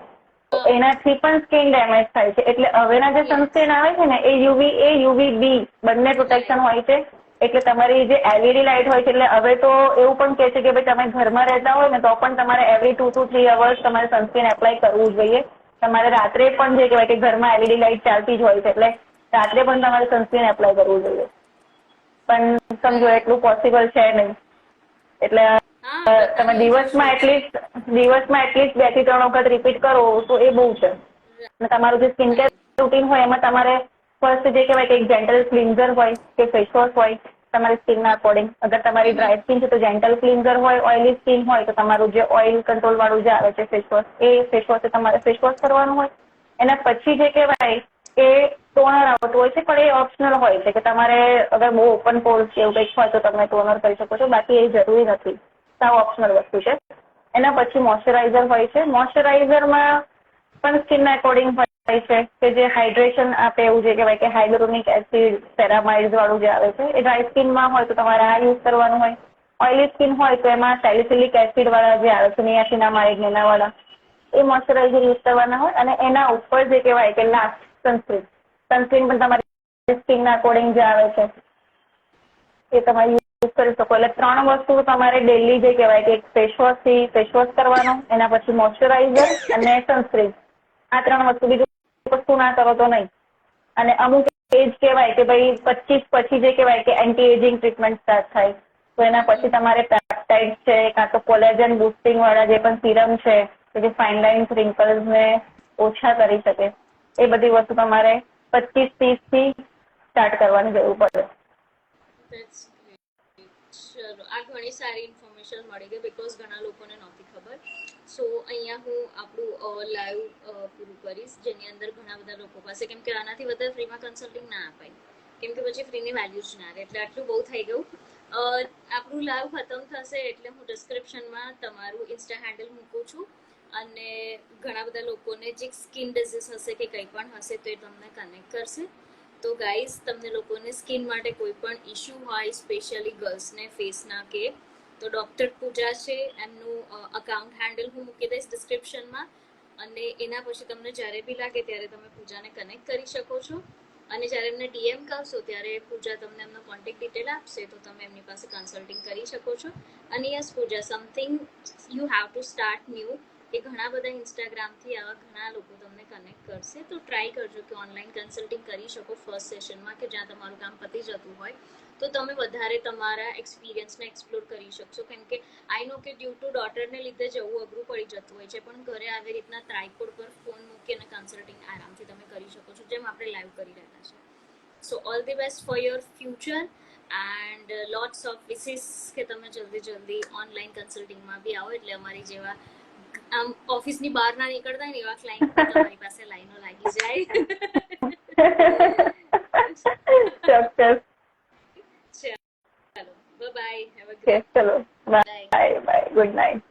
તો એનાથી પણ સ્કિન ડેમેજ થાય છે. એટલે હવેના જે સનસ્ક્રીન આવે છે ને એ UVA UVB બંને પ્રોટેક્શન હોય છે. એટલે તમારી જે LED લાઇટ હોય છે એટલે હવે તો એવું પણ કહે છે કે ભાઈ તમે ઘરમાં રહેતા હોય ને તો પણ તમારે એવરી 2 to 3 અવર્સ તમારે સનસ્ક્રીન એપ્લાય કરવું જોઈએ. તમારે રાત્રે પણ જે કહેવાય કે ઘરમાં LED લાઇટ ચાલતી જ હોય છે એટલે રાત્રે પણ તમારે સનસ્ક્રીન એપ્લાય કરવું જોઈએ. પણ સમજો એટલું પોસિબલ છે નહીં. એટલે તમે દિવસમાં એટલીસ્ટ 2 થી 3 વખત રિપીટ કરો તો એ બહુ છે. અને તમારું જે સ્કિન કેર રૂટીન હોય એમાં તમારે ફર્સ્ટ જે કહેવાય કે એક જેન્ટલ ક્લિન્ઝર હોય કે ફેસ વોશ હોય તમારી સ્કિનના અકોર્ડિંગ. અગર તમારી ડ્રાય સ્કિન છે તો જેન્ટલ ક્લિન્ઝર હોય, ઓઇલી સ્કિન હોય તો તમારું જે ઓઇલ કંટ્રોલ વાળું જે આવે છે ફેસ વોશ એ ફેસ વોશ તમારે ફેસ વોશ કરવાનું હોય. એના પછી જે કહેવાય કે ટોનર આવતું હોય છે પણ એ ઓપ્શનલ હોય છે કે તમારે અગર બહુ ઓપન પોર્સ કે એવું કંઈક હોય તો તમે ટોનર કરી શકો છો. બાકી એ જરૂરી નથી. સાવ ઓપ્શનલ વસ્તુ છે. એના પછી મોઇશ્ચરાઇઝર હોય છે. મોઇશ્ચરાઇઝરમાં પણ સ્કિનના અકોર્ડિંગ હોય છે કે જે હાઇડ્રેશન આપે એવું જે કહેવાય કે હાઇડ્રોનિક એસિડ સેરામાઇડ વાળું જે આવે છે એ ડ્રાય સ્કિનમાં હોય તો તમારે આ યુઝ કરવાનું હોય. ઓઇલી સ્કિન હોય તો એમાં સેલિસિલિક એસિડ વાળા જે આવે છે નિયાસિનામાઇડ એના વાળા એ મોઇશ્ચરાઇઝર યુઝ કરવાના હોય. અને એના ઉપર જે કહેવાય કે લાસ્ટ સનસ્ક્રીન પણ તમારી સ્કિનના અકોર્ડિંગ જે આવે છે એ તમારે યુઝ કરી શકો. એટલે 3 વસ્તુ તમારે ડેલી જે કહેવાય કે ફેસ વોશ કરવાનો, એના પછી મોઇશ્ચરાઇઝર અને સનસ્ક્રીન. આ 3 વસ્તુ બીજું વસ્તુ ના કરો તો નહીં. અને અમુક એજ કહેવાય કે ભાઈ 25 પછી જે કહેવાય કે એન્ટી એજિંગ ટ્રીટમેન્ટ સ્ટાર્ટ થાય તો એના પછી તમારે પેપ્ટાઇડ છે કાં તો કોલેજન બુસ્ટિંગ વાળા જે પણ સિરમ છે કે જે ફાઇન લાઇન્સ રિંકલ્સને ઓછા કરી શકે એ બધી વસ્તુ તમારે 25-30 થી સ્ટાર્ટ કરવાની જરૂર પડે. ચલો આ ઘણી સારી ઇન્ફોર્મેશન મળી ગઈ બીકોઝ ઘણા લોકોને નહોતી ખબર. સો અહીંયા હું આપણું લાઈવ પૂરું કરીશ જેની અંદર ઘણા બધા લોકો પાસે કેમ કે આનાથી વધારે ફ્રીમાં કન્સલ્ટિંગ ના અપાય કેમ કે પછી ફ્રીની વેલ્યુ જ ના રહે. એટલે આટલું બહુ થઈ ગયું. આપણું લાઈવ ખતમ થશે એટલે હું ડિસ્ક્રિપ્શનમાં તમારું ઇન્સ્ટા હેન્ડલ મૂકું છું અને ઘણા બધા લોકોને જે સ્કિન ડિઝીઝ હશે કે કંઈ પણ હશે તો એ તમને કનેક્ટ કરશે. તો ગાઈઝ તમને લોકોને સ્કિન માટે કોઈ પણ ઇશ્યુ હોય સ્પેશિયલી ગર્લ્સને ફેસના કે તો ડૉક્ટર પૂજા છે એમનું અકાઉન્ટ હેન્ડલ હું મૂકી દઈશ ડિસ્ક્રિપ્શનમાં અને એના પછી તમને જ્યારે બી લાગે ત્યારે તમે પૂજાને કનેક્ટ કરી શકો છો. અને જ્યારે એમને DM કરશો ત્યારે પૂજા તમને એમનો કોન્ટેક્ટ ડિટેલ આપશે તો તમે એમની પાસે કન્સલ્ટિંગ કરી શકો છો. અને yes Pooja something you have to start new કે ઘણા બધા ઇન્સ્ટાગ્રામથી આવા ઘણા લોકો તમને કનેક્ટ કરશે તો ટ્રાય કરજો કે ઓનલાઈન કન્સલ્ટિંગ કરી શકો ફર્સ્ટ સેશનમાં કે જ્યાં તમારું કામ પતી જતું હોય તો તમે વધારે તમારા એક્સપિરિયન્સને એક્સપ્લોર કરી શકશો. કેમ કે આઈ નો કે ડ્યુ ટુ ડોટરને લીધે જવું અઘરું પડી જતું હોય છે પણ ઘરે આવી રીતના ટ્રાયપોડ પર ફોન મૂકી અને કન્સલ્ટિંગ આરામથી તમે કરી શકો છો જેમ આપણે લાઈવ કરી રહ્યા છે. સો all the best for your future and lots of wishes કે તમે જલ્દી ઓનલાઈન કન્સલ્ટિંગમાં બી આવો એટલે અમારી જેવા આમ ઓફિસની બહાર ના નીકળતા ને એવા ક્લાયન્ટ તમારી પાસે લાઈનો લાગી જાય. ચોક્કસ. ચલો બાય. હેવ અ ચલો બાય બાય. Good night.